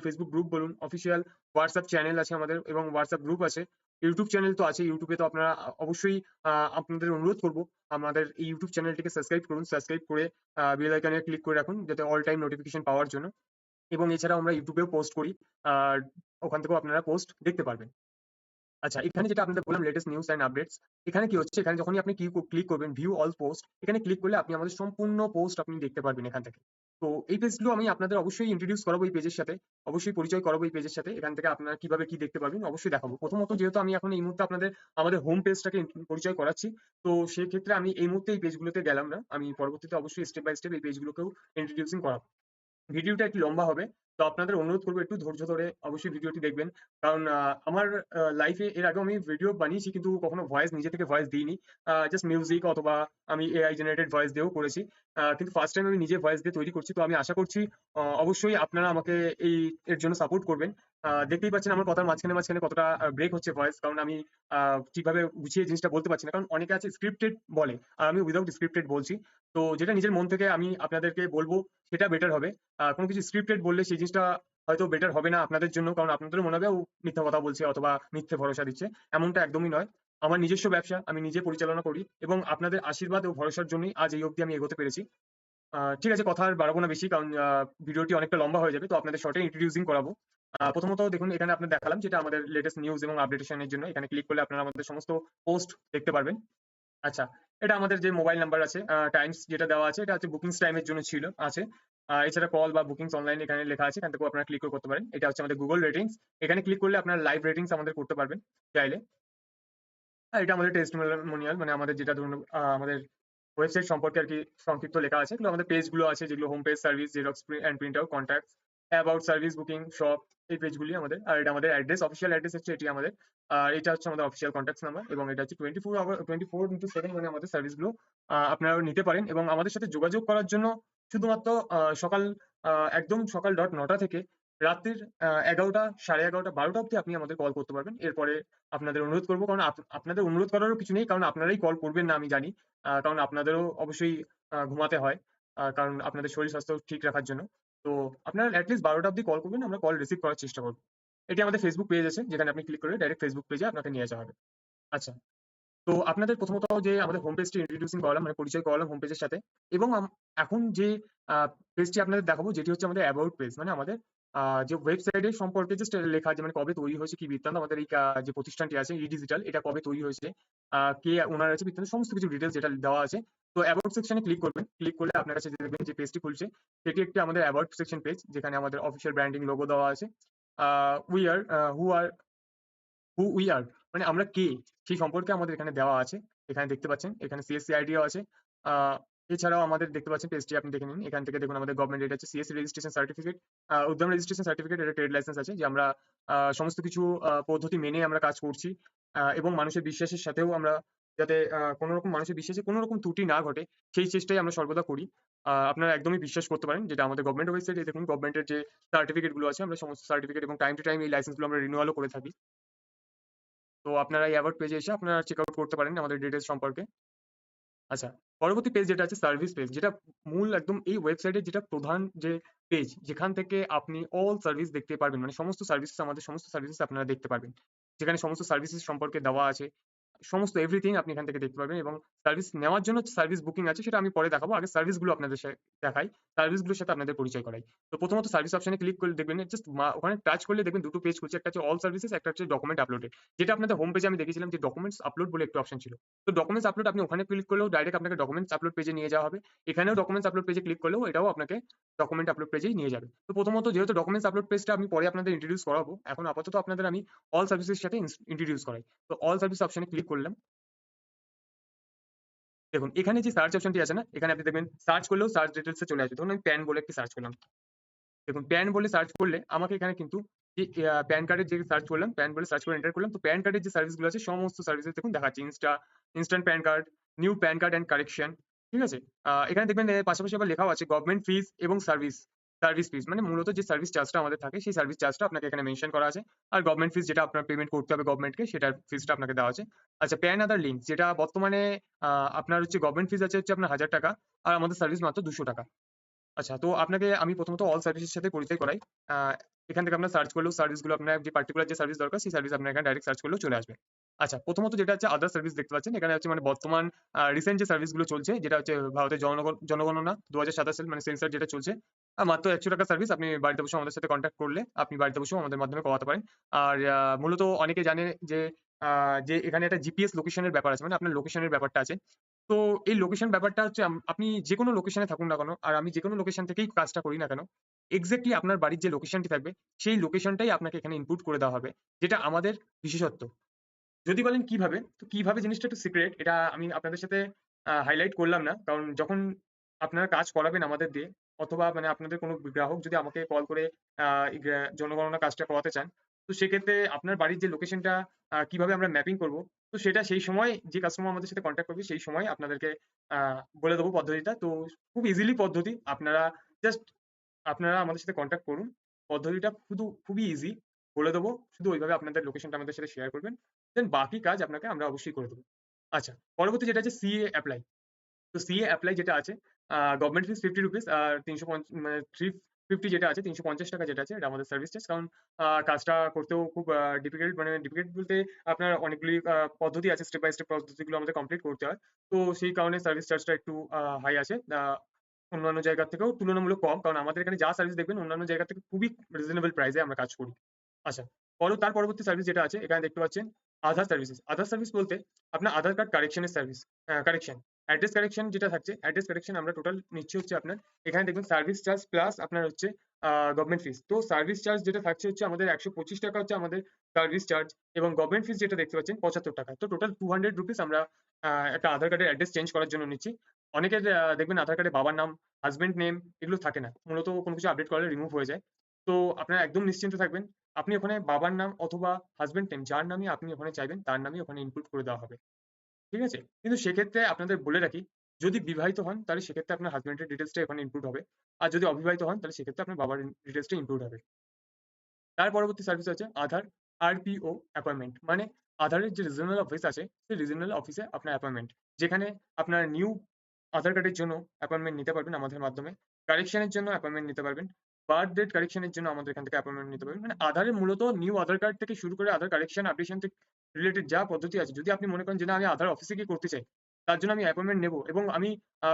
ফেসবুক গ্রুপ বলুন, অফিসিয়াল হোয়াটসঅ্যাপ চ্যানেল আছে আমাদের এবং হোয়াটসঅ্যাপ গ্রুপ আছে, ইউটিউব চ্যানেল তো আছে। ইউটিউবে তো আপনারা অবশ্যই আপনাদের অনুরোধ করব আমাদের এই ইউটিউব চ্যানেলটিকে সাবস্ক্রাইব করুন, সাবস্ক্রাইব করে বেল আইকনে ক্লিক করে রাখুন যাতে অল টাইম নোটিফিকেশন পাওয়ার জন্য। এবং এছাড়াও আমরা ইউটিউবেও পোস্ট করি, আর ওখান থেকেও আপনারা পোস্ট দেখতে পারবেন। আচ্ছা, এখানে যেটা আপনাদের বললাম লেটেস্ট নিউজ এন্ড আপডেটস, এখানে কি হচ্ছে, এখানে যখনই আপনি ক্লিক করবেন ভিউ অল পোস্ট, এখানে ক্লিক করলে আপনি আমাদের সম্পূর্ণ পোস্ট আপনি দেখতে পারবেন এখান থেকে। তো এই পেজগুলো আমি আপনাদের অবশ্যই ইন্ট্রোডিউস করাবো এই পেজের সাথে, অবশ্যই পরিচয় করাবো এই পেজের সাথে। এখান থেকে আপনারা কিভাবে কি দেখতে পারবেন অবশ্যই দেখাবো। প্রথমত যেহেতু আমি এখন এই মুহূর্তে আপনাদের আমাদের হোম পেজটাকে পরিচয় করাচ্ছি, তো সেক্ষেত্রে আমি এই মুহূর্তে এই পেজগুলোতে গেলাম না, আমি পরবর্তীতে অবশ্যই স্টেপ বাই স্টেপ এই পেজগুলোকেও ইন্ট্রোডিউসিং করাবো। ভিডিওটা একটু লম্বা হবে, তো আপনাদের অনুরোধ করবো একটু ধৈর্য ধরে অবশ্যই ভিডিওটি দেখবেন। কারণ আমার লাইফে এর আগেও আমি ভিডিও বানিয়েছি কিন্তু কখনো ভয়েস নিজে থেকে ভয়েস দিইনি, জাস্ট মিউজিক অথবা আমি এআই জেনারেটেড ভয়েস দিয়েও করেছি। কিন্তু ফার্স্ট টাইম আমি নিজে ভয়েস দিয়ে তৈরি করছি, তো আমি আশা করছি অবশ্যই আপনারা আমাকে এর জন্য সাপোর্ট করবেন। দেখতেই পাচ্ছেন আমার কথার মাঝখানে মাঝখানে কতটা ব্রেক হচ্ছে ভয়েস, কারণ আমি ঠিকভাবে গুছিয়ে জিনিসটা বলতে পারছি না, কারণ অনেকে আছে স্ক্রিপ্টেড বলে আর আমি উইদাউট স্ক্রিপ্টেড বলছি। তো যেটা নিজের মন থেকে আমি আপনাদেরকে বলবো সেটা বেটার হবে। কোনো কিছু স্ক্রিপ্টেড বললে সেই জিনিসটা হয়তো বেটার হবে না আপনাদের জন্য, কারণ আপনাদেরও মনে হবে ও মিথ্যা কথা বলছে অথবা মিথ্যে ভরসা দিচ্ছে। এমনটা একদমই নয়। আমার নিজস্ব ব্যবসা, আমি নিজে পরিচালনা করি এবং আপনাদের আশীর্বাদ ও ভরসার জন্যই আজ এই অবধি আমি এগোতে পেরেছি। ঠিক আছে, কথা আর বাড়াবো না বেশি, কারণ ভিডিওটি অনেকটা লম্বা হয়ে যাবে, তো আপনাদের শর্টে ইন্ট্রোডিউসিং করাবো। প্রথমত দেখুন এখানে আপনার দেখালাম যেটা আমাদের লেটেস্ট নিউজ এবং আপডেটেশনের জন্য, এখানে ক্লিক করলে আপনারা আমাদের সমস্ত পোস্ট দেখতে পারবেন। আচ্ছা, এটা আমাদের যে মোবাইল নাম্বার আছে, টাইমস যেটা দেওয়া আছে এটা হচ্ছে বুকিংস টাইমের জন্য ছিল আছে। এছাড়া কল বা বুকিংস অনলাইন এখানে লেখা আছে, এখান থেকেও আপনারা ক্লিক করে করতে পারেন। এটা হচ্ছে আমাদের গুগল রেটিংস, এখানে ক্লিক করলে আপনারা লাইভ রেটিংস আমাদের করতে পারবেন চাইলে। আর এটা আমাদের টেস্টিমোনিয়াল, মানে আমাদের যেটা ধরুন আমাদের ওয়েবসাইট সম্পর্কে আর কি সংক্ষিপ্ত লেখা আছে। এগুলো আমাদের পেজগুলো আছে যেগুলো home page, service, xerox and print out, contacts, about service, booking, shop, এই পেজগুলি আমাদের। আর এটা আমাদের অ্যাড্রেস, অফিসিয়াল অ্যাড্রেস হচ্ছে এটি আমাদের। আর এটা হচ্ছে আমাদের অফিসিয়াল কন্ট্যাক্ট নাম্বার এবং এটা হচ্ছে 24/7 মানে আমাদের সার্ভিসগুলো আপনারা নিতে পারেন। এবং আমাদের সাথে যোগাযোগ করার জন্য শুধুমাত্র সকাল একদম সকাল 9টা থেকে রাত্রির 11টা, 11:30, 12টা অব্দি আপনি আমাদের কল করতে পারবেন। এরপরে আপনাদের অনুরোধ করবো, কারণ আপনাদের অনুরোধ করারও কিছু নেই, কারণ আপনারাই কল করবেন না আমি জানি। কারণ আপনাদেরও অবশ্যই ঘুমাতে হয়, কারণ আপনাদের শরীর স্বাস্থ্য ঠিক রাখার জন্য। তো আপনারা এটলিস্ট 12টা অব্দি কল করবেন, আমরা কল রিসিভ করার চেষ্টা করবো। এটি আমাদের ফেসবুক পেজ আছে, যেখানে আপনি ক্লিক করে ডাইরেক্ট ফেসবুক পেজে আপনাকে নিয়ে যাওয়া হবে। আচ্ছা, তো আপনাদের প্রথমত যে আমাদের হোম পেজটি ইন্ট্রোডিউসিং করালাম, মানে পরিচয় করালাম হোম পেজের সাথে। এবং এখন যে পেজটি আপনাদের দেখাবো যেটি হচ্ছে আমাদের অ্যাবাউট পেজ, মানে আমাদের যে ওয়েবসাইটের সম্পর্কে জাস্ট লেখা আছে, মানে কবে তৈরি হয়েছে, কি বৃত্তান্ত, আমাদের এই যে প্রতিষ্ঠানটি আছে ই ডিজিটাল, এটা কবে তৈরি হয়েছে, কে ওনার আছে, বৃত্তান্ত সমস্ত কিছু ডিটেলস যেটা দেওয়া আছে। তো অ্যাবাউট সেকশনে ক্লিক করবেন, ক্লিক করলে আপনার কাছে দেখবেন যে পেজটি খুলছে, সেটি একটি আমাদের অ্যাবাউট সেকশন পেজ, যেখানে আমাদের অফিসিয়াল ব্র্যান্ডিং লোগো দেওয়া আছে। We are who R who we are, মানে আমরা কে সেই সম্পর্কে আমাদের এখানে দেওয়া আছে। এখানে দেখতে পাচ্ছেন, এখানে সিএসসি আইডিও আছে। আহ, এছাড়াও আমাদের দেখতে পাচ্ছেন পেজটি আপনি দেখে নিন, এখান থেকে দেখুন আমাদের গভর্নমেন্ট এটা হচ্ছে সিএসসি রেজিস্ট্রেশন সার্টিফিকেট, উদ্যম রেজিস্ট্রেশন সার্টিফিকেট, এটা ট্রেড লাইসেন্স আছে যে আমরা সমস্ত কিছু পদ্ধতি মেনে আমরা কাজ করছি। এবং মানুষের বিশ্বাসের সাথেও আমরা যাতে কোনো রকম মানুষের বিশ্বাসে কোনো রকম ত্রুটি না ঘটে সেই চেষ্টাই আমরা সর্বদা করি। আপনারা একদমই বিশ্বাস করতে পারেন, যেটা আমাদের গভর্নমেন্ট ওয়েবসাইটে দেখুন গভর্নমেন্টের যে সার্টিফিকেট গুলো আছে, আমরা সমস্ত সার্টিফিকেট এবং টাইম টু টাইম এই লাইসেন্স গুলো আমরা রিনিউয়ালও করে থাকি। তো আপনারা এই অ্যাবাউট পেজে এসে আপনারা চেক আউট করতে পারেন আমাদের ডিটেলস সম্পর্কে। আচ্ছা, পরবর্তী পেজ যেটা আছে সার্ভিস পেজ, যেটা মূল একদম এই ওয়েবসাইটের যেটা প্রধান যে পেজ, যেখান থেকে আপনি অল সার্ভিস দেখতে পারবেন। মানে সমস্ত সার্ভিসেস, আমাদের সমস্ত সার্ভিসেস আপনারা দেখতে পারবেন। যেখানে সমস্ত সার্ভিসেস সম্পর্কে দেওয়া আছে। সমস্ত এভরিথিং আপনি এখান থেকে দেখতে পারবেন, এবং সার্ভিস নেওয়ার জন্য সার্ভিস বুকিং আছে, সেটা আমি পরে দেখাবো। আগে সার্ভিসগুলো আপনাদের দেখাই। সার্ভিসগুলোর সাথে আপনাদের পরিচয় করাই। তো প্রথমত সার্ভিস অপশনে ক্লিক করলে দেখবেন জাস্ট ওখানে টাচ করলে দেখবেন দুটো পেজ খুলছে। একটা হচ্ছে অল সার্ভিসেস, একটা হচ্ছে ডকুমেন্ট আপলোডেড। যেটা আপনাদের হোম পেজে আমি দেখেছিলাম যে ডকুমেন্টস আপলোড বলে একটা অপশন ছিল। তো ডকুমেন্টস আপলোড আপনি ওখানে ক্লিক করলেও ডাইরেক্ট আপনাকে ডকুমেন্টস আপলোড পেজে নিয়ে যাওয়া হবে। এখানেও ডকুমেন্টস আপলোড পেজে ক্লিক করলেও এটাও আপনাকে ডকুমেন্ট আপলোড পেজেই নিয়ে যাবে। তো প্রথমত যেহেতু ডকুমেন্টস আপলোড পেজটা আমি পরে আপনাদের ইন্ট্রোডিউস করাবো, এখন আপাতত আপনাদের আমি অল সার্ভিসের সাথে ইন্ট্রোডিউস করাই। তো অল সার্ভিস অপশনে ক্লিক করলাম। দেখুন এখানে যে সার্চ অপশনটি আছে না, এখানে আপনি দেখবেন সার্চ করলেও সার্চ ডিটেলসে চলে আসবে। ধরুন আমি প্যান বলে একটি সার্চ করলাম। দেখুন প্যান বলে সার্চ করলে আমাকে এখানে কিন্তু যে প্যান কার্ডের যে সার্চ করলাম, প্যান বলে সার্চ করে এন্টার করলাম, তো প্যান কার্ডের যে সার্ভিসগুলো আছে সমস্ত সার্ভিসেস দেখুন দেখাচ্ছে। Instant pan card, new PAN card and correction, ঠিক আছে। এখানে দেখবেন পাশাপাশি আবার লেখাও আছে গভর্নমেন্ট ফিস এবং সার্ভিস ফিস, মানে মূলত যে সার্ভিস চার্জটা আমাদের থাকে সেই সার্ভিস চার্জটা আপনাকে এখানে মেনশন করা আছে। আর গভর্নমেন্ট ফিস যেটা আপনার পেমেন্ট করতে হবে গভর্নমেন্টকে, সেটার ফিসটা আপনাকে দেওয়া আছে। আচ্ছা, প্যান আদার লিঙ্ক যেটা বর্তমানে আপনার হচ্ছে গভর্নমেন্ট ফিস আছে হচ্ছে আপনার 1000 টাকা, আর আমাদের সার্ভিস মাত্র 200 টাকা। আচ্ছা, তো আপনাকে আমি প্রথমত অল সার্ভিসের সাথে পরিচয় করাই। আ এখান থেকে আপনার সার্চ করলেও সার্ভিসগুলো, আপনার যে পার্টিকুলার যে সার্ভিস দরকার সেই সার্ভিস আপনার এখানে ডাইরেক্ট সার্চ করলেও চলে আসবে। আচ্ছা, প্রথমত যেটা হচ্ছে আদার সার্ভিস দেখতে পাচ্ছেন, এখানে হচ্ছে মানে বর্তমান রিসেন্ট যে সার্ভিসগুলো চলছে, যেটা হচ্ছে ভারতের জনগণনা 2027 সাল মানে সেন্সার যেটা চলছে। মাত্র 100 টাকা সার্ভিস, আপনি বাড়িতে বসেও আমাদের সাথে কনট্যাক্ট করলে আপনি বাড়িতে বসেও আমাদের মাধ্যমে করাতে পারেন। আর মূলত অনেকে জানে যে যে এখানে একটা জিপিএস লোকেশনের ব্যাপার আছে, মানে আপনার লোকেশনের ব্যাপারটা আছে। তো এই লোকেশন ব্যাপারটা হচ্ছে আপনি যেকোনো লোকেশনে থাকুন না কেন, আর আমি যেকোনো লোকেশন থেকেই কাজটা করি না কেন, এক্সাক্টলি আপনার বাড়ির যে লোকেশনটি থাকবে সেই লোকেশনটাই আপনাকে এখানে ইনপুট করে দেওয়া হবে, যেটা আমাদের বিশেষত্ব। যদি বলেন কিভাবে, তো কিভাবে জিনিসটা একটু সিক্রেট, এটা আমি আপনাদের সাথে হাইলাইট করলাম না। কারণ যখন আপনারা কাজ করাবেন আমাদের দিয়ে, অথবা মানে আপনাদের কোনো গ্রাহক যদি আমাকে কল করে জনগণনা কাজটা করাতে চান, তো সেক্ষেত্রে আপনার বাড়ির যে লোকেশনটা কিভাবে আমরা ম্যাপিং করব, তো সেটা সেই সময় যে কাস্টমার আমাদের সাথে কন্ট্যাক্ট করবে সেই সময় আপনাদেরকে বলে দেবো পদ্ধতিটা। তো খুব ইজিলি পদ্ধতি, জাস্ট আপনারা আমাদের সাথে কন্ট্যাক্ট করুন। পদ্ধতিটা শুধু খুবই ইজি, বলে দেবো। শুধু ওইভাবে আপনাদের লোকেশনটা আমাদের সাথে শেয়ার করবেন। দেন বাকি কাজ আপনাকে আমরা অবশ্যই করে দেবো। আচ্ছা, পরবর্তী যেটা আছে সিএ অ্যাপ্লাই। তো সিএ অ্যাপ্লাই যেটা আছে, গভর্নমেন্ট ফিস 50 রুপিস, আর 350 মানে 350 যেটা আছে, 350 টাকা যেটা আছে, এটা আমাদের সার্ভিস চার্জ। কারণ কাজটা করতেও খুব ডিফিকাল্ট, মানে ডিফিকাল্ট বলতে আপনার অনেকগুলি পদ্ধতি আছে, স্টেপ বাই স্টেপ পদ্ধতিগুলো আমাদের কমপ্লিট করতে হয়। তো সেই কারণে সার্ভিস চার্জটা একটু হাই আছে। অন্যান্য জায়গার থেকেও তুলনামূলক কম, কারণ আমাদের এখানে যা সার্ভিস দেখবেন অন্যান্য জায়গা থেকে খুবই রিজনেবল প্রাইসে আমরা কাজ করি। আচ্ছা, তার পরবর্তী সার্ভিস যেটা আছে এখানে দেখতে পাচ্ছেন আধার সার্ভিসেস। আধার সার্ভিস বলতে আপনার আধার কার্ড কারেকশনের সার্ভিস, কারেকশন, অ্যাড্রেস কারেকশন যেটা থাকছে, অ্যাড্রেস কারেকশন আমরা টোটাল নিচ্ছি হচ্ছে আপনার, এখানে দেখবেন সার্ভিস চার্জ প্লাস আপনার হচ্ছে গভর্নমেন্ট ফিস। তো সার্ভিস চার্জ যেটা থাকছে হচ্ছে আমাদের 125 টাকা হচ্ছে আমাদের সার্ভিস চার্জ, এবং গভর্নমেন্ট ফিস যেটা দেখতে পাচ্ছেন 75 টাকা। তো টোটাল 200 রুপিস আমরা একটা আধার কার্ডের অ্যাড্রেস চেঞ্জ করার জন্য নিচ্ছি। অনেকের দেখবেন আধার কার্ডে বাবার নাম, হাজবেন্ড নেম এগুলো থাকে না, মূলত কোনো কিছু আপডেট করলে রিমুভ হয়ে যায়। তো আপনারা একদম নিশ্চিন্ত থাকবেন, আপনি ওখানে বাবার নাম অথবা হাজবেন্ড নেম যার নামই আপনি ওখানে চাইবেন তার নামই ওখানে ইনপুট করে দেওয়া হবে, ঠিক আছে। কিন্তু সেক্ষেত্রে আপনাদের বলে রাখি, যদি বিবাহিত হন তাহলে সেক্ষেত্রে আপনার হাজবেন্ডের ডিটেলসটা ওখানে ইনপুট হবে, আর যদি অবিবাহিত হন তাহলে সেক্ষেত্রে আপনার বাবার ডিটেলসটা ইনক্লুড হবে। তার পরবর্তী সার্ভিস আছে আধার আরপিও অ্যাপয়েন্টমেন্ট, মানে আধারের যে রিজিওনাল অফিস আছে সেই রিজিওনাল অফিসে আপনার অ্যাপয়েন্টমেন্ট, যেখানে আপনার নিউ আধার কার্ডের জন্য অ্যাপয়েন্টমেন্ট নিতে পারবেন আমাদের মাধ্যমে, কারেকশনের জন্য অ্যাপয়েন্টমেন্ট নিতে পারবেন, বার্থ ডেট কারেকশনের জন্য আমাদের এখান থেকে অ্যাপয়েন্টমেন্ট নিতে পারবেন। মানে আধারের মূলত নিউ আধার কার্ড থেকে শুরু করে আধার কারেকশন আপডেশন থেকে রিলেটেড যা পদ্ধতি আছে, যদি আপনি মনে করেন যে না আমি আধার অফিসে গিয়ে করতে চাই, তার জন্য আমি অ্যাপয়েন্টমেন্ট নেবো, এবং আমি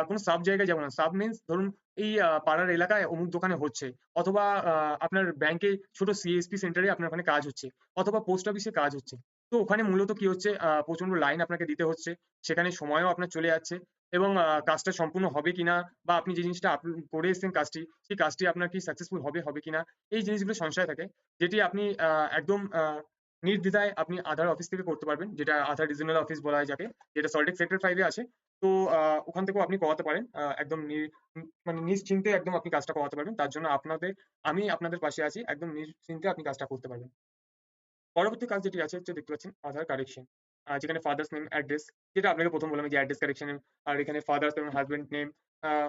কোনো সাব জায়গায় যাবো না। সাব মিনস ধরুন এই পাড়ার এলাকায় অমুক দোকানে হচ্ছে, অথবা আপনার ব্যাংকে ছোট সিএসপি সেন্টারে আপনার ওখানে কাজ হচ্ছে, অথবা পোস্ট অফিসে কাজ হচ্ছে। তো ওখানে মূলত কি হচ্ছে, প্রচন্ড লাইন আপনাকে দিতে হচ্ছে, সেখানে সময়ও আপনার চলে যাচ্ছে, এবং কাজটা সম্পূর্ণ হবে কিনা, বা আপনি যে জিনিসটা করে এসেছেন কাজটি, সেই কাজটি আপনার কি সাকসেসফুল হবে কিনা, এই জিনিসগুলো সংশয় থাকে, যেটি আপনি একদম নির্দ্বিধায় আপনি আধার অফিস থেকে করতে পারবেন, যেটা আধার রিজিওনাল অফিস বলা হয় যাকে, যেটা সল্টলেক সেক্টর 5 এ আছে। তো ওখান থেকেও আপনি করাতে পারেন, একদম মানে নিশ্চিন্তে একদম আপনি কাজটা করাতে পারবেন। তার জন্য আমি আপনাদের পাশে আছি, একদম নিশ্চিন্তে আপনি কাজটা করতে পারবেন। পরবর্তী কাজ যেটি আছে হচ্ছে দেখতে পাচ্ছেন আধার কারেকশন, যেখানে ফাদার্স নেম অ্যাড্রেস, যেটা আপনাকে প্রথম বললাম যে অ্যাড্রেস কারেকশন, আর এখানে ফাদার্স এবং হাজবেন্ড নেম,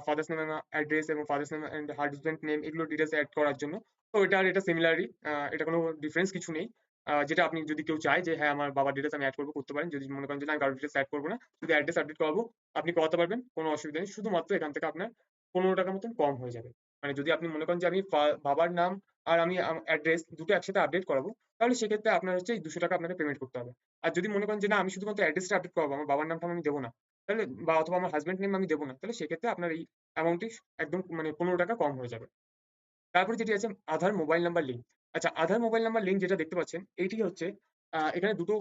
ফাদার্স নেম এবং অ্যাড্রেস এবং father's name and husband name এগুলো ডিটেলস অ্যাড করার জন্য। তো এটা সিমিলারই, এটা কোনো ডিফারেন্স কিছু নেই। যেটা আপনি যদি কেউ চায় যে হ্যাঁ, আমার বাবার ডিটেইলস আমি এড করব, করতে পারেন। যদি মনে করেন যে না আমি কারোর ডিটেইলস এড করব না, শুধু অ্যাড্রেস আপডেট করাবো, আপনি করাতে পারবেন। কোনো অসুবিধা নেই। শুধুমাত্র এখান থেকে আপনার ৳15 মতন কম হয়ে যাবে। মানে যদি আপনি মনে করেন যে আমি বাবার নাম আর আমি অ্যাড্রেস দুটো একসাথে আপডেট করাবো, তাহলে সেক্ষেত্রে আপনার হচ্ছে এই ৳200 আপনাকে পেমেন্ট করতে হবে। আর যদি মনে করেন যে না আমি শুধুমাত্র অ্যাড্রেসটা আপডেট করাবো, আমার বাবার নামটা আমি দেবো না, তাহলে বা অথবা আমার হাসব্যান্ড নেম আমি দেবো না, তাহলে সেক্ষেত্রে আপনার এই অ্যামাউন্টটি একদম মানে ৳15 কম হয়ে যাবে। তারপরে যেটি আছে আধার মোবাইল নাম্বার লিঙ্ক। আচ্ছা, আধার মোবাইল নাম্বার লিঙ্ক যেটা দেখতে পাচ্ছেন, এইটি হচ্ছে এখানে দুটো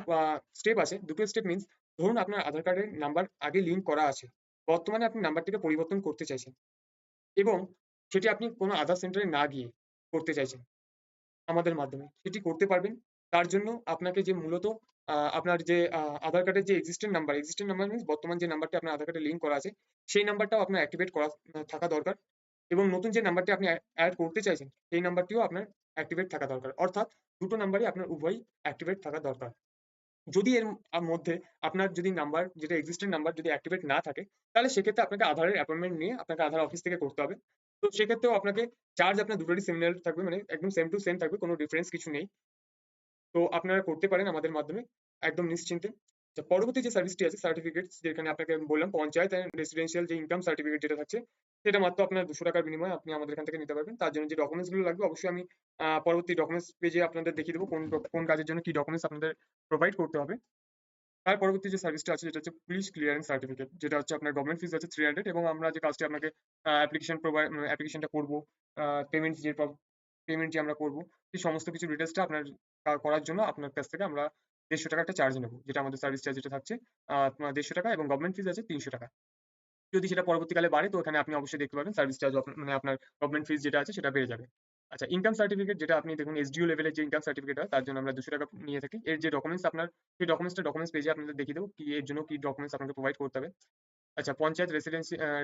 স্টেপ আছে। দুটো স্টেপ মিনস ধরুন আপনার আধার কার্ডের নাম্বার আগে লিঙ্ক করা আছে। বর্তমানে আপনি নাম্বারটিকে পরিবর্তন করতে চাইছেন এবং সেটি আপনি কোনো আধার সেন্টারে না গিয়ে করতে চাইছেন আমাদের মাধ্যমে। সেটি করতে পারবেন। তার জন্য আপনাকে যে মূলত আপনার যে আধার কার্ডের যে এক্সিস্টেন্ট নাম্বার মিনস বর্তমান যে নাম্বারটি আপনার আধার কার্ডে লিঙ্ক করা আছে, সেই নাম্বারটাও আপনার অ্যাক্টিভেট করা থাকা দরকার। এবং নতুন যে নাম্বারটি আপনি এড করতে চাইছেন, সেই নাম্বারটিও আপনার অ্যাক্টিভেট থাকা দরকার। অর্থাৎ দুটো নাম্বারই আপনার উভয়ই অ্যাক্টিভেট থাকা দরকার। যদি এর মধ্যে আপনার যদি নাম্বার যেটা এক্সিস্টেন্ট নাম্বার যদি অ্যাক্টিভেট না থাকে, তাহলে সেক্ষেত্রে আপনাকে আধারের অ্যাপয়েন্টমেন্ট নিয়ে আপনাকে আধার অফিস থেকে করতে হবে। তো সেক্ষেত্রেও আপনাকে চার্জ আপনার দুটোরই সিমিলার থাকবে, মানে একদম সেম টু সেম থাকবে, কোনো ডিফারেন্স কিছু নেই। তো আপনারা করতে পারেন আমাদের মাধ্যমে একদম নিশ্চিন্তে। আচ্ছা, পরবর্তী যে সার্ভিসটি আছে সার্টিফিকেটস, যেখানে আপনাকে বললাম পঞ্চায়েত এন্ড রেসিডেন্সিয়াল যে ইনকাম সার্টিফিকেট যেটা থাকছে, সেটা মাত্র আপনার ৳200 বিনিময়ে আপনি আমাদের এখান থেকে নিতে পারবেন। তার জন্য যে ডকুমেন্টস গুলো লাগবে অবশ্যই আমি পরবর্তী ডকুমেন্টস পেজে আপনাদের দেখিয়ে দেবো কোন কাজের জন্য কি ডকুমেন্টস আপনাদের প্রোভাইড করতে হবে। তার পরবর্তী যে সার্ভিসটা আছে যেটা হচ্ছে পুলিশ ক্লিয়ারেন্স সার্টিফিকেট, যেটা হচ্ছে আপনার গভর্নমেন্ট ফিস আছে 300 এবং আমরা যে কাজটি আপনাকে অ্যাপ্লিকেশনটা করবো, পেমেন্ট যে পেমেন্ট যে আমরা করবো, সেই সমস্ত কিছু ডিটেলসটা আপনার করার জন্য আপনার কাছ থেকে আমরা ৳150 একটা চার্জ নেবো, যেটা আমাদের সার্ভিস চার্জ যেটা থাকছে তোমার ৳150 এবং গভর্নমেন্ট ফিস আছে ৳300। যদি সেটা পরবর্তীকালে বাড়ে তো এখানে আপনি অবশ্যই দেখতে পাবেন সার্ভিস চার্জ মানে আপনার গভর্নমেন্ট ফিস যেটা আছে সেটা বেড়ে যাবে। আচ্ছা, ইনকাম সার্টিফিকেট যেটা আপনি দেখুন এসডিও লেভেলের যে ইনকাম সার্টিফিকেট হয় তার জন্য আমরা ৳200 নিয়ে থাকি। এর যে ডকুমেন্টস আপনার সেই ডকুমেন্টস পেজে আপনাদের দেখিয়ে দেবো কি এর জন্য কি ডকুমেন্টস আপনাকে প্রোভাইড করতে হবে। আচ্ছা, panchayat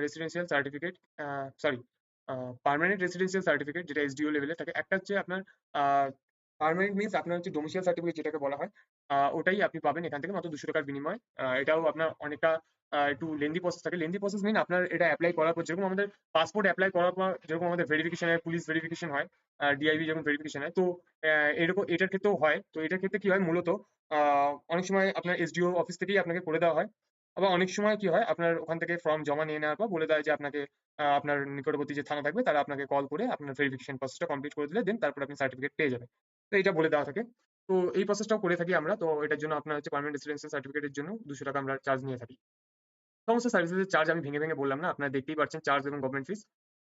residential certificate, sorry, permanent residential certificate যেটা এসডিও লেভেলে থাকে। একটা হচ্ছে আপনার পার্মানেন্ট মিনস আপনার হচ্ছে ডোমিসাইল সার্টিফিকেট যেটাকে বলা হয়। ওটাই আপনি পাবেন এখান থেকে মাত্র ৳200 র বিনিময়ে। এটাও আপনার অনেকটা একটু লেন্দি প্রসেস থাকে। লেন্দি প্রসেস মিন আপনার এটা এপ্লাই করার পর যেরকম আমাদের পাসপোর্ট এপ্লাই করার পর যেরকম আমাদের ভেরিফিকেশন হয়, পুলিশ ভেরিফিকেশন হয়, ডিআইবি যেরকম ভেরিফিকেশন হয়। তো এরকম এটার ক্ষেত্রেও হয়। তো এটার ক্ষেত্রে কি হয় মূলত আ অনেক সময় আপনার এসডিও অফিস থেকেই আপনাকে করে দেওয়া হয়। আবার অনেক সময় কি হয় আপনার ওখান থেকে ফর্ম জমা নিয়ে নেওয়ার পর বলে দেয় যে আপনাকে আপনার নিকটবর্তী যে থানা থাকবে তারা আপনাকে কল করে আপনার ভেরিফিকেশন প্রসেসটা কমপ্লিট করে দিলে দেন তারপরে আপনি সার্টিফিকেট পেয়ে যাবেন। তো এটা বলে দেওয়া থাকে। তো এই প্রসেসটাও করে থাকি আমরা। তো এটার জন্য আপনার হচ্ছে পার্মানেন্ট রেসিডেন্সিয়াল সার্টিফিকেটের জন্য ৳200 আমরা চার্জ নিয়ে থাকি। সমস্ত সার্ভিসেসের চার্জ আমি ভেঙে বললাম না। আপনারা দেখতেই পাচ্ছেন চার্জ এবং গভর্নমেন্ট ফিস।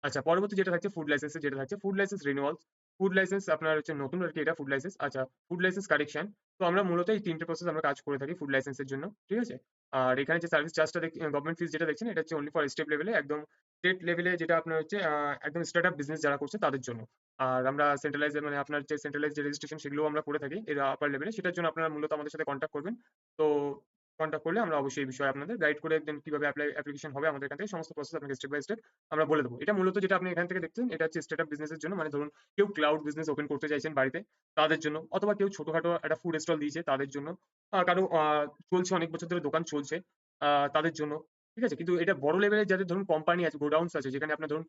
আচ্ছা, পরবর্তী যেটা থাকছে ফুড লাইসেন্স যেটা থাকছে food licence renewal. Food licence আপনার হচ্ছে নতুন আরকি এটা ফুড লাইসেন্স। আচ্ছা, ফুড লাইসেন্স কারেকশন। তো আমরা মূলত এই ৩ টে প্রসেস আমরা কাজ করে থাকি ফুড লাইসেন্সের জন্য। ঠিক আছে? আর এখানে যে সার্ভিস চার্জটা গভর্নমেন্ট ফিস যেটা দেখছেন এটা হচ্ছে অনলি ফর স্টেট লেভেলে, একদম স্টেট লেভেলে যেটা আপনার হচ্ছে একদম স্টার্টআপ বিজনেস যারা করছে তাদের জন্য। আর আমরা সেন্ট্রালাইজড মানে আপনার যে সেন্ট্রালাইজড যে রেজিস্ট্রেশন সেগুলোও আমরা করে থাকি এর আপার লেভেলে। সেটার জন্য আপনারা মূলত আমাদের সাথে কনট্যাক্ট করবেন। তো কনট্যাক্ট করলে আমরা অবশ্যই এই বিষয়ে আপনাদের গাইড করে দেন কিভাবে অ্যাপ্লিকেশন হবে আমাদের এখান থেকে সমস্ত প্রসেস আপনাকে স্টেপ বাই স্টেপ আমরা বলে দেবো। এটা মূলত যেটা আপনি এখান থেকে দেখছেন এটা হচ্ছে স্টার্টআপ বিজনেসের জন্য, মানে ধরুন কেউ ক্লাউড বিজনেস ওপেন করতে চাইছেন বাড়িতে তাদের জন্য, অথবা কেউ ছোটখাটো একটা ফুড স্টল দিয়েছে তাদের জন্য, কারো চলছে অনেক বছর ধরে দোকান চলছে তাদের জন্য। ঠিক আছে? কিন্তু এটা বড় লেভেলের যাদের ধরুন কোম্পানি আছে, গোডাউনস আছে যেখানে আপনার ধরুন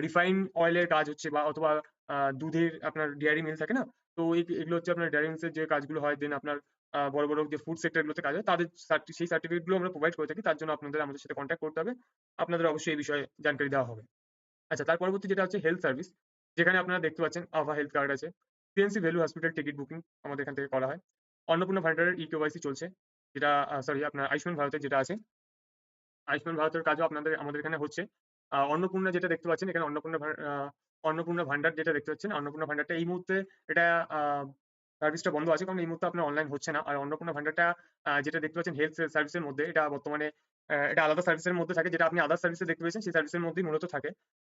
রিফাইন অয়েলের কাজ হচ্ছে বা অথবা দুধের আপনার ডেয়ারি মিল থাকে না? তো এগুলো হচ্ছে আপনার ডেয়ারি মিলস এর যে কাজগুলো হয় দেন আপনার বড় যে ফুড সেক্টর গুলোতে কাজ হয় তাদের সেই সার্টিফিকেট গুলো আমরা প্রোভাইড করে থাকি। তার জন্য আপনাদের আমাদের সাথে কনট্যাক্ট করতে হবে। আপনাদের অবশ্যই এই বিষয়ে জানকারি দেওয়া হবে। আচ্ছা, তার পরবর্তী যেটা হচ্ছে হেলথ সার্ভিস, যেখানে আপনারা দেখতে পাচ্ছেন আভা হেলথ কার্ড আছে। CNC value hospital ticket booking আমাদের এখান থেকে করা হয়। অন্নপূর্ণা ভান্ডারের ই-কেওয়াইসি চলছে। যেটা সরি আপনার আয়ুষ্মান ভারতের যেটা আছে, আয়ুষ্মান ভারতের কাজও আমাদের এখানে হচ্ছে। অন্নপূর্ণা যেটা দেখতে পাচ্ছেন এখানে অন্নপূর্ণা ভান্ডার যেটা দেখতে পাচ্ছেন, অন্নপূর্ণা ভান্ডারটা এই মুহূর্তে এটা আ সার্ভিসটা বন্ধ আছে কারণ এই মুহূর্তে আপনার অনলাইন হচ্ছে না। আর অন্নপূর্ণা ভান্ডারটা যেটা দেখতে পাচ্ছেন হেলথ সার্ভিসের মধ্যে এটা বর্তমানে এটা আলাদা সার্ভিসের মধ্যে থাকে, যেটা আপনি আদার সার্ভিসে দেখতে পেয়েছেন সেই সার্ভিসের মধ্যেই মূলত থাকে।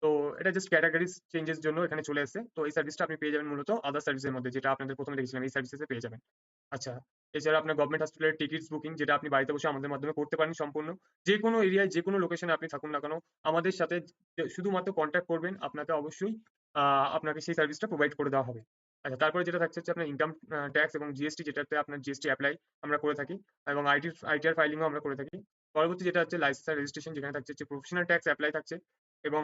তো এটা জাস্ট ক্যাটেগরিজ চেঞ্জের জন্য এখানে চলে এসেছে। তো এই সার্ভিসটা আপনি পেয়ে যাবেন মূলত আদার সার্ভিসের মধ্যে, যেটা আপনাদের ১ম এ দেখেছিলাম এই সার্ভিসেসে পেয়ে যাবেন। আচ্ছা, এছাড়া আপনার গভর্নমেন্ট হসপিটালের টিকিটস বুকিং যেটা আপনি বাড়িতে বসে আমাদের মাধ্যমে করতে পারেন সম্পূর্ণ। যেকোনো এরিয়ায় যেকোনো লোকেশনে আপনি থাকুন না কেন, আমাদের সাথে শুধুমাত্র কনট্যাক্ট করবেন। আপনাকে অবশ্যই আ আপনাকে সেই সার্ভিসটা প্রোভাইড করে দেওয়া হবে। আচ্ছা, তারপরে যেটা থাকছে হচ্ছে আপনার ইনকাম ট্যাক্স এবং জিএসটি, যেটাতে আপনার জিএসটি এপ্লাই আমরা করে থাকি এবং আইটিআর ফাইলিংও আমরা করে থাকি। পরবর্তী যেটা হচ্ছে লাইসেন্স আর রেজিস্ট্রেশন, যেখানে থাকছে হচ্ছে প্রফেশনাল ট্যাক্স এপ্লাই থাকছে এবং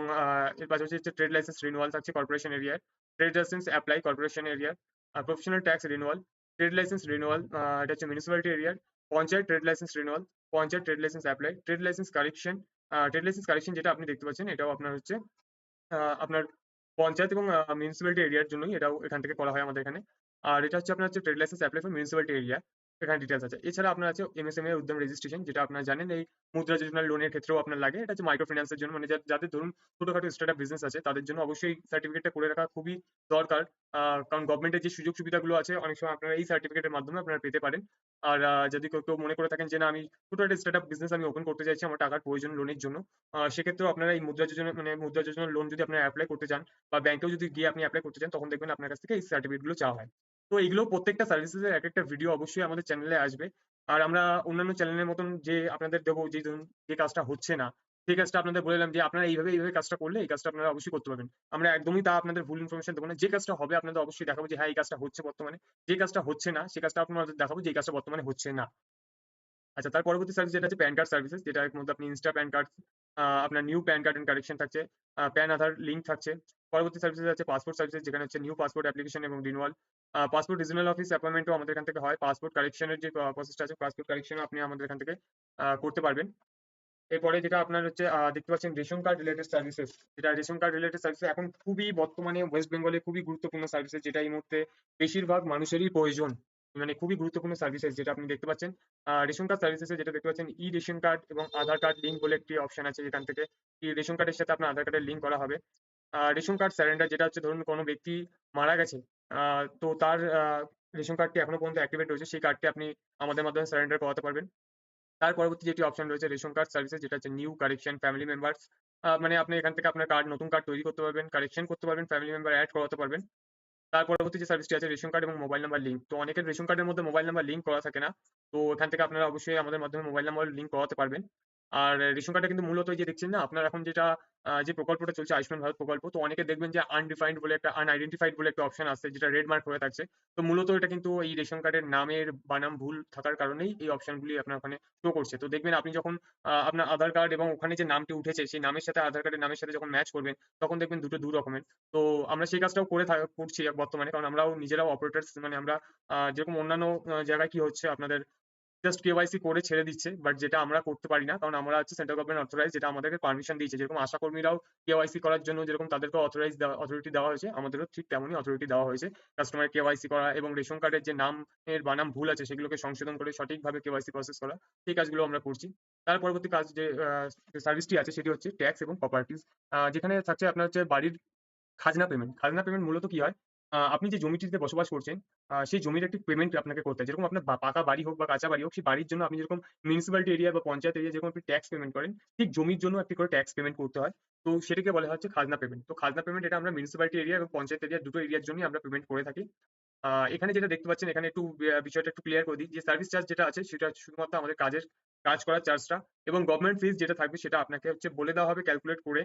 এর পাশাপাশি হচ্ছে ট্রেড লাইসেন্স রিনিউয়াল থাকছে কর্পোরেশন এরিয়ার, ট্রেড লাইসেন্স এপ্লাই কর্পোরেশন এরিয়ার, professional tax renewal. Trade licence renewal, এটা হচ্ছে মিউনিসিপ্যালিটি এরিয়ার। Panchayat trade licence renewal, panchayat trade licence apply, trade licence correction. Trade licence correction যেটা আপনি দেখতে পাচ্ছেন এটাও আপনার হচ্ছে আপনার পঞ্চায়েত এবং মিউনিসিপ্যালিটি এরিয়ার জন্যই এটাও এখান থেকে করা হয় আমাদের এখানে। আর এটা হচ্ছে আপনার হচ্ছে trade licence apply for municipality area, এখানে ডিটেলস আছে। এছাড়া আপনার আছে এমএসএমই উদ্যম রেজিস্ট্রেশন, যেটা আপনারা জানেন এই মুদ্রা যোজনার লোনের ক্ষেত্রেও আপনার লাগে। এটা হচ্ছে মাইক্রো ফিন্যান্সের জন্য, মানে যাদের ধরুন ছোটখাটো স্টার্টআপ বিজনেস আছে তাদের জন্য অবশ্যই সার্টিফিকেটটা করে রাখা খুবই দরকার। কারণ গভর্নমেন্টের যে সুযোগ সুবিধাগুলো আছে অনেক সময় আপনারা এই সার্টিফিকেটের মাধ্যমে আপনারা পেতে পারেন। আর যদি কেউ মনে করে থাকেন যে না আমি ছোট একটা স্টার্টআপ বিজনেস আমি ওপেন করতে চাইছি, আমার টাকার প্রয়োজন লোনের জন্য, সেক্ষেত্রেও আপনারা এই মুদ্রা যোজনা, মানে মুদ্রা যোজনার লোন যদি আপনারা অ্যাপ্লাই করতে চান বা ব্যাংকেও যদি গিয়ে আপনি অ্যাপ্লাই করতে চান, তখন দেখবেন আপনার কাছ থেকে এই সার্টিফিকেট গুলো চাওয়া হয়। তো এইগুলো প্রত্যেকটা সার্ভিসেস এর এক একটা ভিডিও অবশ্যই আমাদের চ্যানেলে আসবে। আর আমরা অন্যান্য চ্যানেলের মতন যে আপনাদের দেবো যে ধরুন যে কাজটা হচ্ছে না, সেই কাজটা আপনাদের বলে দিলাম যে আপনারা এইভাবে কাজটা করলে এই কাজটা আপনারা অবশ্যই করতে পারবেন। আমরা একদমই তা আপনাদের ভুল ইনফরমেশন দেবো না। যে কাজটা হবে আপনাদের অবশ্যই দেখাবো যে হ্যাঁ এই কাজটা হচ্ছে বর্তমানে। যে কাজটা হচ্ছে না সেই কাজটা আপনাদের দেখাবো যে এই কাজটা বর্তমানে হচ্ছে না। আচ্ছা, তার পরবর্তী সার্ভিস যেটা আছে প্যান কার্ড সার্ভিসেস, যেটার মধ্যে আপনি ইনস্টা প্যান কার্ড, আপনার new PAN card and correction থাকছে, প্যান আধার লিঙ্ক থাকছে। পরবর্তী সার্ভিসেস আছে পাসপোর্ট সার্ভিসেস, যেখানে হচ্ছে নিউ পাসপোর্ট অ্যাপ্লিকেশন এবং রিনিউয়াল। পাসপোর্ট রিজিওনাল অফিস অ্যাপয়েন্টমেন্টও আমাদের এখান থেকে হয়। পাসপোর্ট কারেকশনের যে প্রসেসটা আছে, পাসপোর্ট কারেকশনও আপনি আমাদের এখান থেকে করতে পারবেন। এরপরে যেটা আপনার হচ্ছে দেখতে পাচ্ছেন রেশন কার্ড রিলেটেড সার্ভিসেস, যেটা রেশন কার্ড রিলেটেড সার্ভিস এখন খুবই বর্তমানে ওয়েস্ট বেঙ্গলে খুবই গুরুত্বপূর্ণ সার্ভিসেস, যেটা এই মুহূর্তে বেশিরভাগ মানুষেরই প্রয়োজন, মানে খুবই গুরুত্বপূর্ণ সার্ভিসেস যেটা আপনি দেখতে পাচ্ছেন। রেশন কার্ড সার্ভিসেসে যেটা দেখতে পাচ্ছেন ই রেশন কার্ড এবং আধার কার্ড লিঙ্ক বলে একটি অপশন আছে, যেখান থেকে এই রেশন কার্ডের সাথে আপনার আধার কার্ডের লিঙ্ক করা হবে। রেশন কার্ড সারেন্ডার, যেটা হচ্ছে ধরুন কোনো ব্যক্তি মারা গেছে, তো তার রেশন কার্ডটি এখনো পর্যন্ত অ্যাক্টিভেট রয়েছে, সেই কার্ডটি আপনি আমাদের মাধ্যমে সারেন্ডার করাতে পারবেন। তার পরবর্তী যেটি অপশন রয়েছে রেশন কার্ড সার্ভিসেস, যেটা হচ্ছে নিউ কারেকশন ফ্যামিলি মেম্বার্স। মানে আপনি এখান থেকে আপনার কার্ড, নতুন কার্ড তৈরি করতে পারবেন, কারেকশন করতে পারবেন, ফ্যামিলি মেম্বার অ্যাড করাতে পারবেন। তার পরবর্তী যে সার্ভিসটি আছে রেশন কার্ড এবং মোবাইল নাম্বার লিঙ্ক। তো অনেকের রেশন কার্ডের মধ্যে মোবাইল নাম্বার লিঙ্ক করা থাকে না, তো এখান থেকে আপনারা অবশ্যই আমাদের মাধ্যমে মোবাইল নাম্বার লিঙ্ক করাতে পারবেন। আর রেশন কার্ডে কিন্তু মূলত এই যে দেখছেন না আপনার এখন যেটা যে প্রকল্পটা চলছে আয়ুষ্মান ভারত প্রকল্প, তো অনেকে দেখবেন যে আনডিফাইন্ড বলে একটা, আনআইডেন্টিফাইড বলে একটা অপশন আছে, যেটা রেড মার্ক হয়ে থাকছে। তো মূলত এটা কিন্তু এই রেশন কার্ডের নামের বানাম ভুল থাকার কারণেই এই অপশনগুলি আপনার ওখানে শো করছে। তো দেখবেন আপনি যখন আপনার আধার কার্ড এবং ওখানে যে নামটি উঠেছে সেই নামের সাথে আধার কার্ডের নামের সাথে যখন ম্যাচ করবেন, তখন দেখবেন দুটো দু রকমের। তো আমরা সেই কাজটাও করছি বর্তমানে, কারণ আমরাও নিজেরাও অপারেটরস, মানে আমরা যেরকম অন্যান্য জায়গায় কি হচ্ছে আপনাদের জাস্ট কেওয়াইসি করে ছেড়ে দিচ্ছে, বাট যেটা আমরা করতে পারি না, কারণ আমরা হচ্ছে সেন্ট্রাল গভর্নমেন্ট অথরাইজ, যেটা আমাদেরকে পারমিশন দিয়েছে। যেরকম আশা কর্মীরাও কেওয়াইসি করার জন্য যেরকম তাদেরকে অথরিটি দেওয়া হয়েছে, আমাদেরও ঠিক তেমনই অথরিটি দেওয়া হয়েছে কাস্টমার কেওয়াইসি করা এবং রেশন কার্ডের যে নামের বানাম ভুল আছে সেগুলোকে সংশোধন করে সঠিকভাবে কেওয়াইসি প্রসেস করা, সেই কাজগুলো আমরা করছি। তার পরবর্তী কাজ যে সার্ভিসটি আছে সেটি হচ্ছে ট্যাক্স এবং প্রপার্টিজ, যেখানে থাকছে আপনার হচ্ছে বাড়ির খাজনা পেমেন্ট। খাজনা পেমেন্ট মূলত কি হয়? আপনি যে জমিটিতে বসবাস করছেন, সেই জমির একটি পেমেন্ট আপনাকে করতে হয়। যেরকম আপনার পাকা বাড়ি হোক বা কাঁচা বাড়ি হোক, সেই বাড়ির জন্য আপনি যেরকম মিউনিসিপ্যালিটি এরিয়া বা পঞ্চায়েত এরিয়া যেরকম আপনি ট্যাক্স পেমেন্ট করেন, ঠিক জমির জন্য একটি করে ট্যাক্স পেমেন্ট করতে হয়। তো সেটাকে বলা হচ্ছে খাজনা পেমেন্ট। তো খাজনা পেমেন্ট এটা আমরা মিউনিসিপ্যালিটি এরিয়া এবং পঞ্চায়েত এরিয়া দুটো এরিয়ার জন্যই আমরা পেমেন্ট করে থাকি। এখানে যেটা দেখতে পাচ্ছেন, এখানে একটু বিষয়টা একটু ক্লিয়ার করে দিই যে সার্ভিস চার্জ যেটা আছে সেটা শুধুমাত্র আমাদের কাজ করার চার্জটা, এবং গভর্নমেন্ট ফিস যেটা থাকবে সেটা আপনাকে হচ্ছে বলে দেওয়া হবে ক্যালকুলেট করে।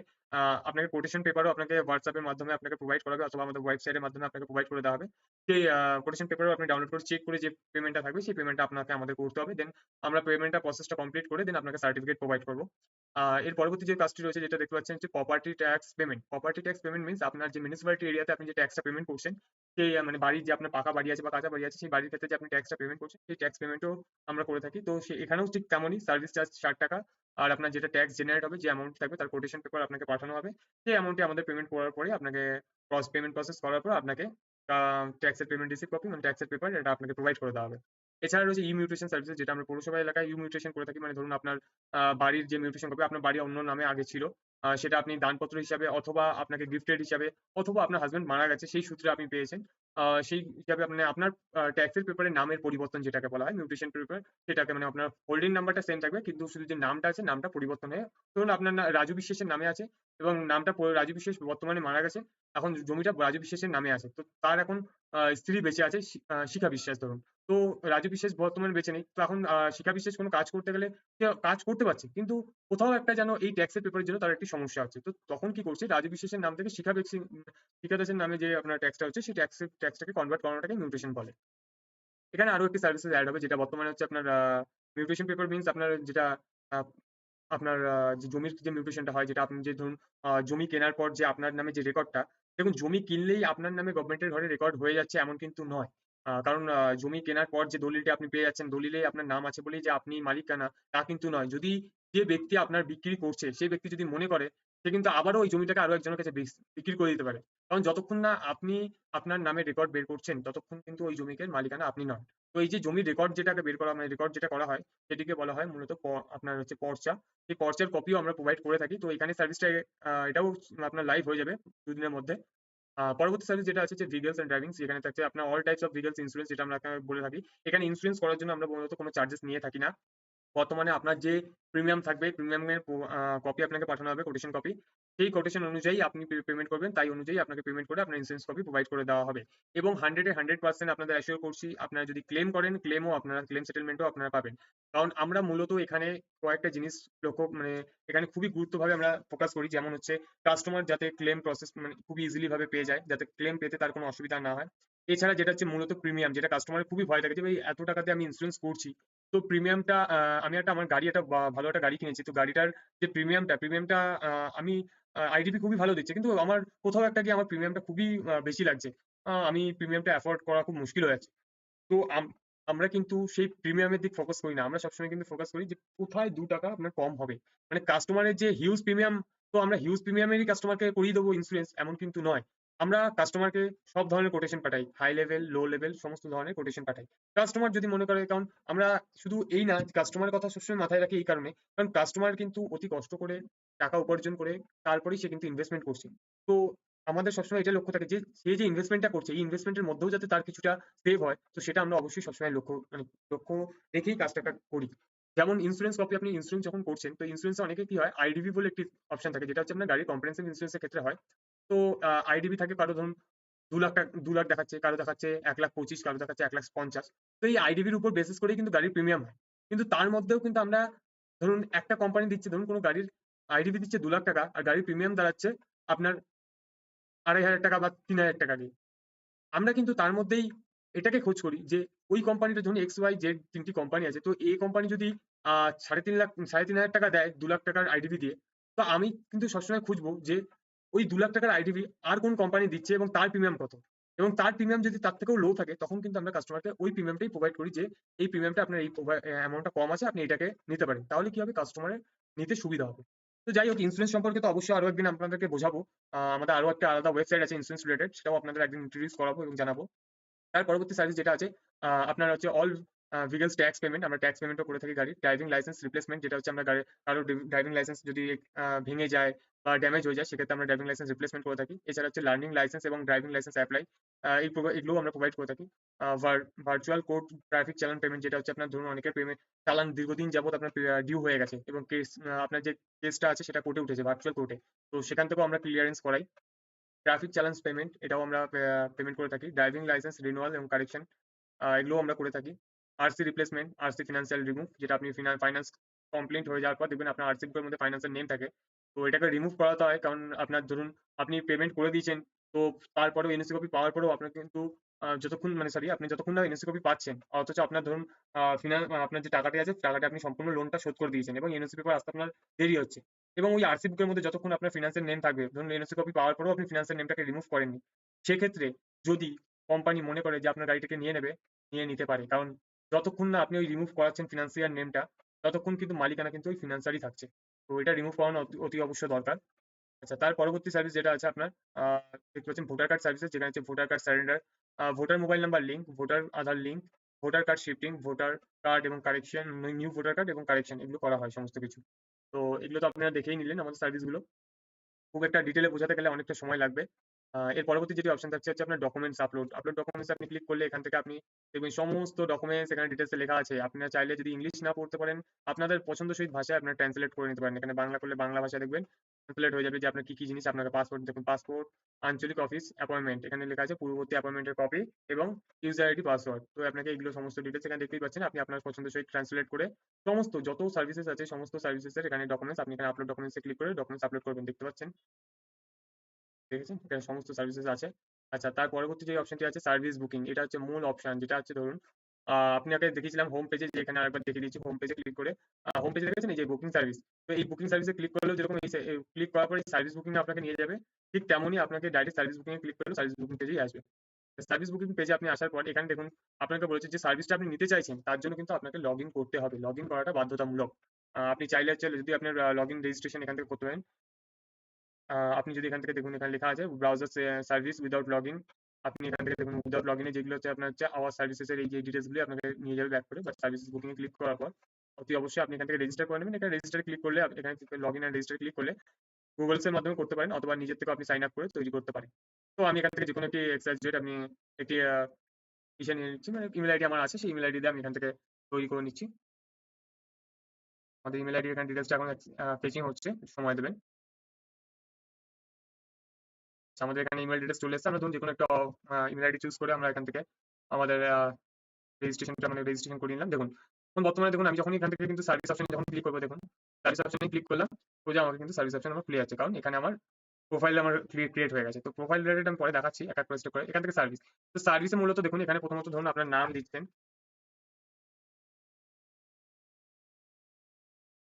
আপনাকে কোটেশন পেপারও আপনাকে হোয়াটসঅ্যাপ এর মাধ্যমে আপনাকে প্রোভাইড করা হবে, অথবা আমাদের ওয়েবসাইটের মাধ্যমে আপনাকে প্রোভাইড করে দেওয়া হবে। সেই কোটেশন পেপারও আপনি ডাউনলোড করে চেক করে যে পেমেন্টটা থাকবে সেই পেমেন্টটা আপনাকে আমাদের করতে হবে। দেন আমরা পেমেন্টটা প্রসেসটা কমপ্লিট করে দেন আপনাকে সার্টিফিকেট প্রোভাইড করব। এর পরবর্তী যে কাজটি রয়েছে যেটা দেখতে পাচ্ছেন হচ্ছে property tax payment. Property tax payment means আপনার যে মিউনিসিপ্যালিটি এরিয়াতে আপনি যে ট্যাক্সটা পেমেন্ট করছেন, সেই মানে বাড়ির যে আপনার পাকা বাড়ি আছে বা কাঁচা বাড়ি আছে, সেই বাড়ির ক্ষেত্রে যে আপনি ট্যাক্সটা পেমেন্ট করছেন, সেই ট্যাক্স পেমেন্টও আমরা করে থাকি। তো এখানেও ঠিক তেমনই সার্ভিস চার্জ ৳৬০। আর আপনার যেটা ট্যাক্স জেনারেট হবে, যে অ্যামাউন্ট থাকবে তার কোটেশন পেপার আপনাকে পাঠানো হবে। সেই অ্যামাউন্টটি আমাদের পেমেন্ট করার পরে আপনাকে পেমেন্ট প্রসেস করার পর আপনাকে ট্যাক্সের পেমেন্ট রিসিপ্ট কপি, মানে ট্যাক্সের পেপার, এটা আপনাকে প্রোভাইড করে দেওয়া হবে। এছাড়া রয়েছে ই-মিউটেশন সার্ভিসেস, যেটা আমরা পৌরসভা এলাকায় ই-মিউটেশন করে থাকি। মানে ধরুন আপনার বাড়ির যে মিউটেশন কপি, আপনার বাড়ি অন্য নামে আগে ছিল, সেটা আপনি দানপত্র হিসাবে অথবা আপনাকে গিফটেড হিসাবে অথবা আপনার হাসব্যান্ড মারা গেছে সেই সূত্রে আপনি পেয়েছেন। সেই হিসাবে মানে আপনার ট্যাক্সের পেপারের নামের পরিবর্তন যেটাকে বলা হয় মিউটেশন পেপার, সেটাকে মানে আপনার হোল্ডিং নাম্বারটা সেম থাকবে, কিন্তু শুধু যে নামটা আছে নামটা পরিবর্তন হয়ে, ধরুন আপনার রাজু বিশ্বাসের নামে আছে এবং নামটা রাজু বিশ্বাস বর্তমানে মারা গেছে, এখন জমিটা রাজু বিশ্বাসের নামে আছে। তো তার এখন স্ত্রী বেঁচে আছে, শিখা বিশ্বাস ধরুন। তো রাজু বিশ্বাস বর্তমানে বেঁচে নেই। তো এখন শিখা বিশ্বাস কোনো কাজ করতে গেলে সে কাজ করতে পারছে, কিন্তু কোথাও একটা যেন এই ট্যাক্সের পেপারের জন্য তার একটি সমস্যা হচ্ছে। তো তখন কি করছে, রাজু বিশ্বাসের নাম থেকে শিখা দাসের নামে যে আপনার ট্যাক্সটা হচ্ছে সেই ট্যাক্সটাকে কনভার্ট করানোটাকে মিউটেশন বলে। এখানে আরো একটি সার্ভিসেস এড হবে, যেটা বর্তমানে হচ্ছে আপনার মিউটেশন পেপার মিন্স আপনার যেটা আহ, আপনার যে জমির যে মিউটেশনটা হয়, যেটা আপনি যে ধরুন জমি কেনার পর যে আপনার নামে যে রেকর্ডটা, দেখুন জমি কিনলেই আপনার নামে গভর্নমেন্টের ঘরে রেকর্ড হয়ে যাচ্ছে এমন কিন্তু নয়। কারণ জমি কেনার পর যে দলিলটা আপনি পেয়ে যাচ্ছেন, দলিলে আপনার নাম আছে বলেই যে আপনি মালিকানা তা কিন্তু নয়। যদি যে ব্যক্তি আপনার বিক্রি করছে, সেই ব্যক্তি যদি মনে করে, সে কিন্তু আবারও ওই জমিটাকে আরো একজনের কাছে বিক্রি করে দিতে পারে। কারণ যতক্ষণ না আপনি আপনার নামে রেকর্ড বের করছেন, ততক্ষণ কিন্তু ওই জমির মালিকানা আপনি নন। তো এই যে জমির রেকর্ড যেটাকে বের করা, মানে রেকর্ড যেটা করা হয়, সেটিকে বলা হয় মূলত আপনার হচ্ছে পর্চা। এই পর্চার কপিও আমরা প্রোভাইড করে থাকি। তো এখানে সার্ভিসটা এটাও আপনার লাইভ হয়ে যাবে ২ দিনের মধ্যে। পরবর্তী সার্ভিস যেটা আছে যে ভিগালস এন্ড ড্রাইভিং, যেখানে থাকছে আপনার অল টাইপস অফ ভিগালস ইন্স্যুরেন্স, যেটা আমরা আপনাকে বলে থাকি। এখানে ইন্স্যুরেন্স করার জন্য আমরা মূলত কোনো চার্জেস নিয়ে থাকি না। বর্তমানে আপনার যে প্রিমিয়াম থাকবে, প্রিমিয়ামের কপি আপনাকে পাঠানো হবে, কোটেশন কপি। সেই কোটেশন অনুযায়ী আপনি পেমেন্ট করবেন, তাই অনুযায়ী আপনাকে পেমেন্ট করে আপনার ইন্স্যুরেন্স কপি প্রোভাইড করে দেওয়া হবে। এবং 100 এ 100% আপনাদের অ্যাসিওর করছি, আপনারা যদি ক্লেম করেন, ক্লেম সেটেলমেন্টও আপনারা পাবেন। কারণ আমরা মূলত এখানে কয়েকটা জিনিস মানে এখানে খুবই গুরুত্বভাবে আমরা ফোকাস করি। যেমন হচ্ছে কাস্টমার যাতে ক্লেম প্রসেস মানে খুবই ইজিলি ভাবে পেয়ে যায়, যাতে ক্লেম পেতে তার কোনো অসুবিধা না হয়। এছাড়া যেটা হচ্ছে মূলত প্রিমিয়াম, যেটা কাস্টমারের খুবই ভয় থাকে যে ভাই এত টাকাতে আমি ইন্স্যুরেন্স করছি, তো প্রিমিয়ামটা আমি আমার গাড়ি একটা ভালো একটা গাড়ি কিনেছি, তো গাড়িটার যে প্রিমিয়ামটা আমি আইডিবি খুবই ভালো দিচ্ছে, কিন্তু আমার কোথাও একটা গিয়ে আমার প্রিমিয়ামটা খুবই বেশি লাগছে। আমি প্রিমিয়ামটা অ্যাফোর্ড করা খুব মুশকিল হয়ে যাচ্ছে। তো আমরা কিন্তু সেই প্রিমিয়ামের দিক ফোকাস করি না, আমরা সবসময় কিন্তু ফোকাস করি যে কোথায় 2 টাকা আপনার কম হবে। মানে কাস্টমারের যে হিউজ প্রিমিয়াম, তো আমরা হিউজ প্রিমিয়ামেরই কাস্টমারকে করিয়ে দেবো ইন্স্যুরেন্স, এমন কিন্তু নয়। আমরা কাস্টমারকে সব ধরনের কোটেশন পাঠাই, হাই লেভেল, লো লেভেল, সমস্ত ধরনের কোটেশন পাঠাই। কাস্টমার যদি মনে করে, কারণ আমরা শুধু এই না, কাস্টমারের কথা সবসময় মাথায় রাখি এই কারণে, কারণ কাস্টমার কিন্তু অতি কষ্ট করে টাকা উপার্জন করে তারপরেই সে কিন্তু ইনভেস্টমেন্ট করছে। তো আমাদের সবসময় এটা লক্ষ্য থাকে যে সে যে ইনভেস্টমেন্টটা করছে, এই ইনভেস্টমেন্টের মধ্যেও যাতে তার কিছুটা সেভ হয়, তো সেটা আমরা অবশ্যই সবসময় লক্ষ্য রেখেই কাজটা করি। যেমন ইন্স্যুরেন্স কপি, আপনি ইন্স্যুরেন্স যখন করছেন, তো ইন্স্যুরেন্সে অনেকে কি হয়, আইডিবি বলে একটি অপশন থাকে, যেটা হচ্ছে আপনার গাড়ির কম্প্রিহেনসিভ ইন্স্যুরেন্সের ক্ষেত্রে হয়। তো আইডিবি থাকে, কারো ধরুন 2 লাখ দেখাচ্ছে, কারো দেখাচ্ছে 1,25,000, কারো দেখাচ্ছে 1,50,000। তো এই আইডিবির উপর বেসিস করেই কিন্তু গাড়ির প্রিমিয়াম হয়। কিন্তু তার মধ্যেও কিন্তু আমরা ধরুন একটা কোম্পানি দিচ্ছে, ধরুন কোনো গাড়ির আইডিবি দিচ্ছে 2 লাখ টাকা, আর গাড়ির প্রিমিয়াম দাঁড়াচ্ছে আপনার 2,500 টাকা বা 3,000 টাকা দিয়ে। আমরা কিন্তু তার মধ্যেই এটাকে খোঁজ করি যে ওই কোম্পানিটা, ধরুন এক্স ওয়াই জেড 3টি কোম্পানি আছে, তো এই কোম্পানি যদি 3,500 টাকা দেয় 2 লাখ টাকার আইডিবি দিয়ে, তো আমি কিন্তু সবসময় খুঁজবো যে ওই 2 লাখ টাকার আইডিবি আর কোন কোম্পানি দিচ্ছে এবং তার প্রিমিয়াম কত। এবং তার প্রিমিয়াম যদি তার থেকেও লো থাকে, তখন কিন্তু আমরা কাস্টমারকে ওই প্রিমিয়ামটাই প্রোভাইড করি যে এই প্রিমিয়ামটা আপনার এই অ্যামাউন্টটা কম আছে, আপনি এটাকে নিতে পারেন। তাহলে কি হবে, কাস্টমারের নিতে সুবিধা হবে। তো যাই হোক, ইন্স্যুরেন্স সম্পর্কে তো অবশ্যই আরো একদিন আপনাদেরকে বোঝাবো। আমাদের আরো একটা আলাদা ওয়েবসাইট আছে ইন্স্যুরেন্স রিলেটেড, সেটাও আপনাদের একদিন ইন্ট্রোডিউস করাবো এবং জানাবো। তার পরবর্তী সার্ভিস যেটা আছে, আপনার হচ্ছে অল ভেহিকলস ট্যাক্স পেমেন্ট, আমরা ট্যাক্স পেমেন্টও করে থাকি। গাড়ির ড্রাইভিং লাইসেন্স রিপ্লেসমেন্ট, যেটা হচ্ছে আমরা কারো ড্রাইভিং লাইসেন্স যদি ভেঙে যায় বা ড্যামেজ হয়ে যায়, সেক্ষেত্রে আমরা ড্রাইভিং লাইসেন্স রিপ্লেসমেন্ট করে থাকি। এছাড়া হচ্ছে লার্নিং লাইসেন্স এবং ড্রাইভিং লাইসেন্স অ্যাপ্লাই, এগুলোও আমরা প্রোভাইড করে থাকি। ভার্চুয়াল কোর্ট ট্রাফিক চালান পেমেন্ট, যেটা হচ্ছে আপনার ধরুন অনেকের পেমেন্ট চালান দীর্ঘদিন যাবত আপনার ডিউ হয়ে গেছে এবং আপনার যে কেসটা আছে সেটা কোর্টে উঠেছে, ভার্চুয়াল কোর্টে, তো সেখান থেকেও আমরা ক্লিয়ারেন্স করাই। ট্রাফিক চালান্স পেমেন্ট, এটাও আমরা পেমেন্ট করে থাকি। ড্রাইভিং লাইসেন্স রিনিউয়াল এবং কারেকশন, এগুলোও আমরা করে থাকি। RC replacement, RC financial remove, যেটা আপনি ফাইন্যান্স কমপ্লেইন্ট হয়ে যাওয়ার পর দেখবেন আপনার আরসি বুকের মধ্যে ফাইন্যান্সের নেম থাকে। তো এটাকে রিমুভ করাতে হয়, কারণ আপনার ধরুন আপনি পেমেন্ট করে দিয়েছেন, তো তারপরেও এনওসি কপি পাওয়ার পরেও আপনার কিন্তু আপনি যতক্ষণ না এনওসি কপি পাচ্ছেন, অথচ আপনার ধরুন আপনার যে টাকাটি আছে, টাকাটা আপনি সম্পূর্ণ লোনটা শোধ করে দিয়েছেন এবং এনওসি পেপার আসতে আপনার দেরি হচ্ছে। এবং ওই আরসি বুকের মধ্যে যতক্ষণ আপনার ফিনান্সের নেম থাকবে, ধরুন এনওসি কপি পাওয়ার পরেও আপনি ফিনান্সের নেমটাকে রিমুভ করেননি, সেক্ষেত্রে যদি কোম্পানি মনে করে যে আপনার গাড়িটাকে নিয়ে নেবে, নিয়ে নিতে পারে। কারণ যতক্ষণ না আপনি ওই রিমুভ করাচ্ছেন ফিনান্সিয়ার নেমটা, ততক্ষণ কিন্তু মালিকানা কিন্তু ওই ফিনান্সারই থাকছে। তো এটা রিমুভ করানো অতি অবশ্যই দরকার। আচ্ছা, তার পরবর্তী সার্ভিস যেটা আছে আপনার, দেখতে পাচ্ছেন ভোটার কার্ড সার্ভিসেস, যেখানে হচ্ছে voter card surrender, voter mobile number link, voter Aadhaar link, voter card shifting, voter card এবং কারেকশন, নিউ ভোটার কার্ড এবং কারেকশন, এগুলো করা হয় সমস্ত কিছু। তো এগুলো তো আপনারা দেখেই নিলেন আমাদের সার্ভিসগুলো। খুব একটা ডিটেলে বোঝাতে গেলে অনেকটা সময় লাগবে। এর পরবর্তী যেটি অপশন থাকছে হচ্ছে আপনার ডকুমেন্টস আপলোড। আপলোড ডকুমেন্টস আপনি ক্লিক করলে এখান থেকে আপনি দেখবেন সমস্ত ডকুমেন্টস এখানে ডিটেইলসে লেখা আছে। আপনারা চাইলে যদি ইংলিশ না পড়তে পারেন, আপনাদের পছন্দসই ভাষায় আপনারা ট্রান্সলেট করে নিতে পারেন। এখানে বাংলা করলে বাংলা ভাষায় দেখবেন ট্রান্সলেট হয়ে যাবে যে আপনার কি, কি জিনিস আপনাকে পাসপোর্ট, দেখুন পাসপোর্ট, আঞ্চলিক অফিস অ্যাপয়েন্টমেন্ট, এখানে লেখা আছে পূর্ববর্তী অ্যাপয়েন্টমেন্টের কপি এবং ইউজার আইডি পাসওয়ার্ড। তো আপনাকে এগুলো সমস্ত ডিটেইলস এখানে দেখতেই পাচ্ছেন। আপনি আপনার পছন্দসই ট্রান্সলেট করে সমস্ত যত সার্ভিসেস আছে, সমস্ত সার্ভিসেস এর এখানে ডকুমেন্টস, আপনি এখানে আপলোড ডকুমেন্টস এ ক্লিক করে ডকুমেন্টস আপলোড করবেন। দেখতে পাচ্ছেন? দেখেছেন? এখানে সমস্ত সার্ভিসেস আছে। আচ্ছা, তার পরবর্তী যে অপশনটি আছে সার্ভিস বুকিং, এটা হচ্ছে মূল অপশন, যেটা হচ্ছে ধরুন আপনাকে দেখিয়েছিলাম হোম পেজে, যে এখানে আরেকবার দেখিয়ে দিচ্ছি। হোম পেজে ক্লিক করে হোম পেজে দেখেছেন এই যে বুকিং সার্ভিস। তো এই বুকিং সার্ভিসে ক্লিক করলেও যেরকম ক্লিক করার পরে সার্ভিস বুকিং এ আপনাকে নিয়ে যাবে, ঠিক তেমনই আপনাকে ডাইরেক্ট সার্ভিস বুকিং এ ক্লিক করলেও সার্ভিস বুকিং পেজেই আসবে। সার্ভিস বুকিং পেজে আপনি আসার পর এখানে দেখুন আপনাকে বলেছে যে সার্ভিসটা আপনি নিতে চাইছেন তার জন্য কিন্তু আপনাকে লগ ইন করতে হবে, লগ ইন করাটা বাধ্যতামূলক। আপনি চাইলে হচ্ছে যদি আপনার লগ ইন রেজিস্ট্রেশন এখান থেকে করতে পারেন। আপনি যদি এখান থেকে দেখুন এখানে লেখা আছে browser service without log in, আপনি এখান থেকে দেখুন উইদাউট লগ ইনে যেগুলো হচ্ছে আপনার হচ্ছে আওয়ার সার্ভিসেস এর এই যে ডিটেলস গুলো আপনাকে নিয়ে যাবে ব্যাক করে, বা সার্ভিস বুকিং এ ক্লিক করার পর অতি অবশ্যই আপনি এখান থেকে রেজিস্টার করে নেবেন। এখানে রেজিস্টার ক্লিক করলে এখানে log in and register click করলে গুগলস এর মাধ্যমে করতে পারেন অথবা নিজের থেকে আপনি সাইন আপ করে তৈরি করতে পারেন। তো আমি এখান থেকে যেকোনো একটি এক্সাইজ ডেট আমি একটি ইসে নিয়ে নিচ্ছি, মানে ইমেল আইডি আমার আছে সেই ইমেল আইডি দিয়ে আমি এখান থেকে তৈরি করে নিচ্ছি। আমাদের ইমেল আইডি এখানে ডিটেলসটা এখন ফেচিং হচ্ছে, সময় দেবেন। আমাদের এখানে ইমেল ডিটেলস চলে এসেছে, আমরা ধরুন যেকোনো একটা ইমেল আইডি চুজ করে আমরা এখান থেকে আমাদের রেজিস্ট্রেশনটা মানে রেজিস্ট্রেশন করে নিলাম। দেখুন এখন বর্তমানে দেখুন আমি যখন এখান থেকে কিন্তু সার্ভিস অপশনে যখন ক্লিক করবো, দেখুন সার্ভিস অপশনে ক্লিক করলাম, সোজা আমাকে কিন্তু সার্ভিস অপশন আমার খুলে যাচ্ছে, কারণ এখানে আমার প্রোফাইল আমার ক্রিয়েট হয়ে গেছে। তো প্রোফাইল রিলেটেড আমি পরে দেখাচ্ছি এক এক করে স্টেপ করে। এখান থেকে সার্ভিস, তো সার্ভিসে মূলত দেখুন এখানে প্রথমত ধরুন আপনার নাম দিচ্ছেন।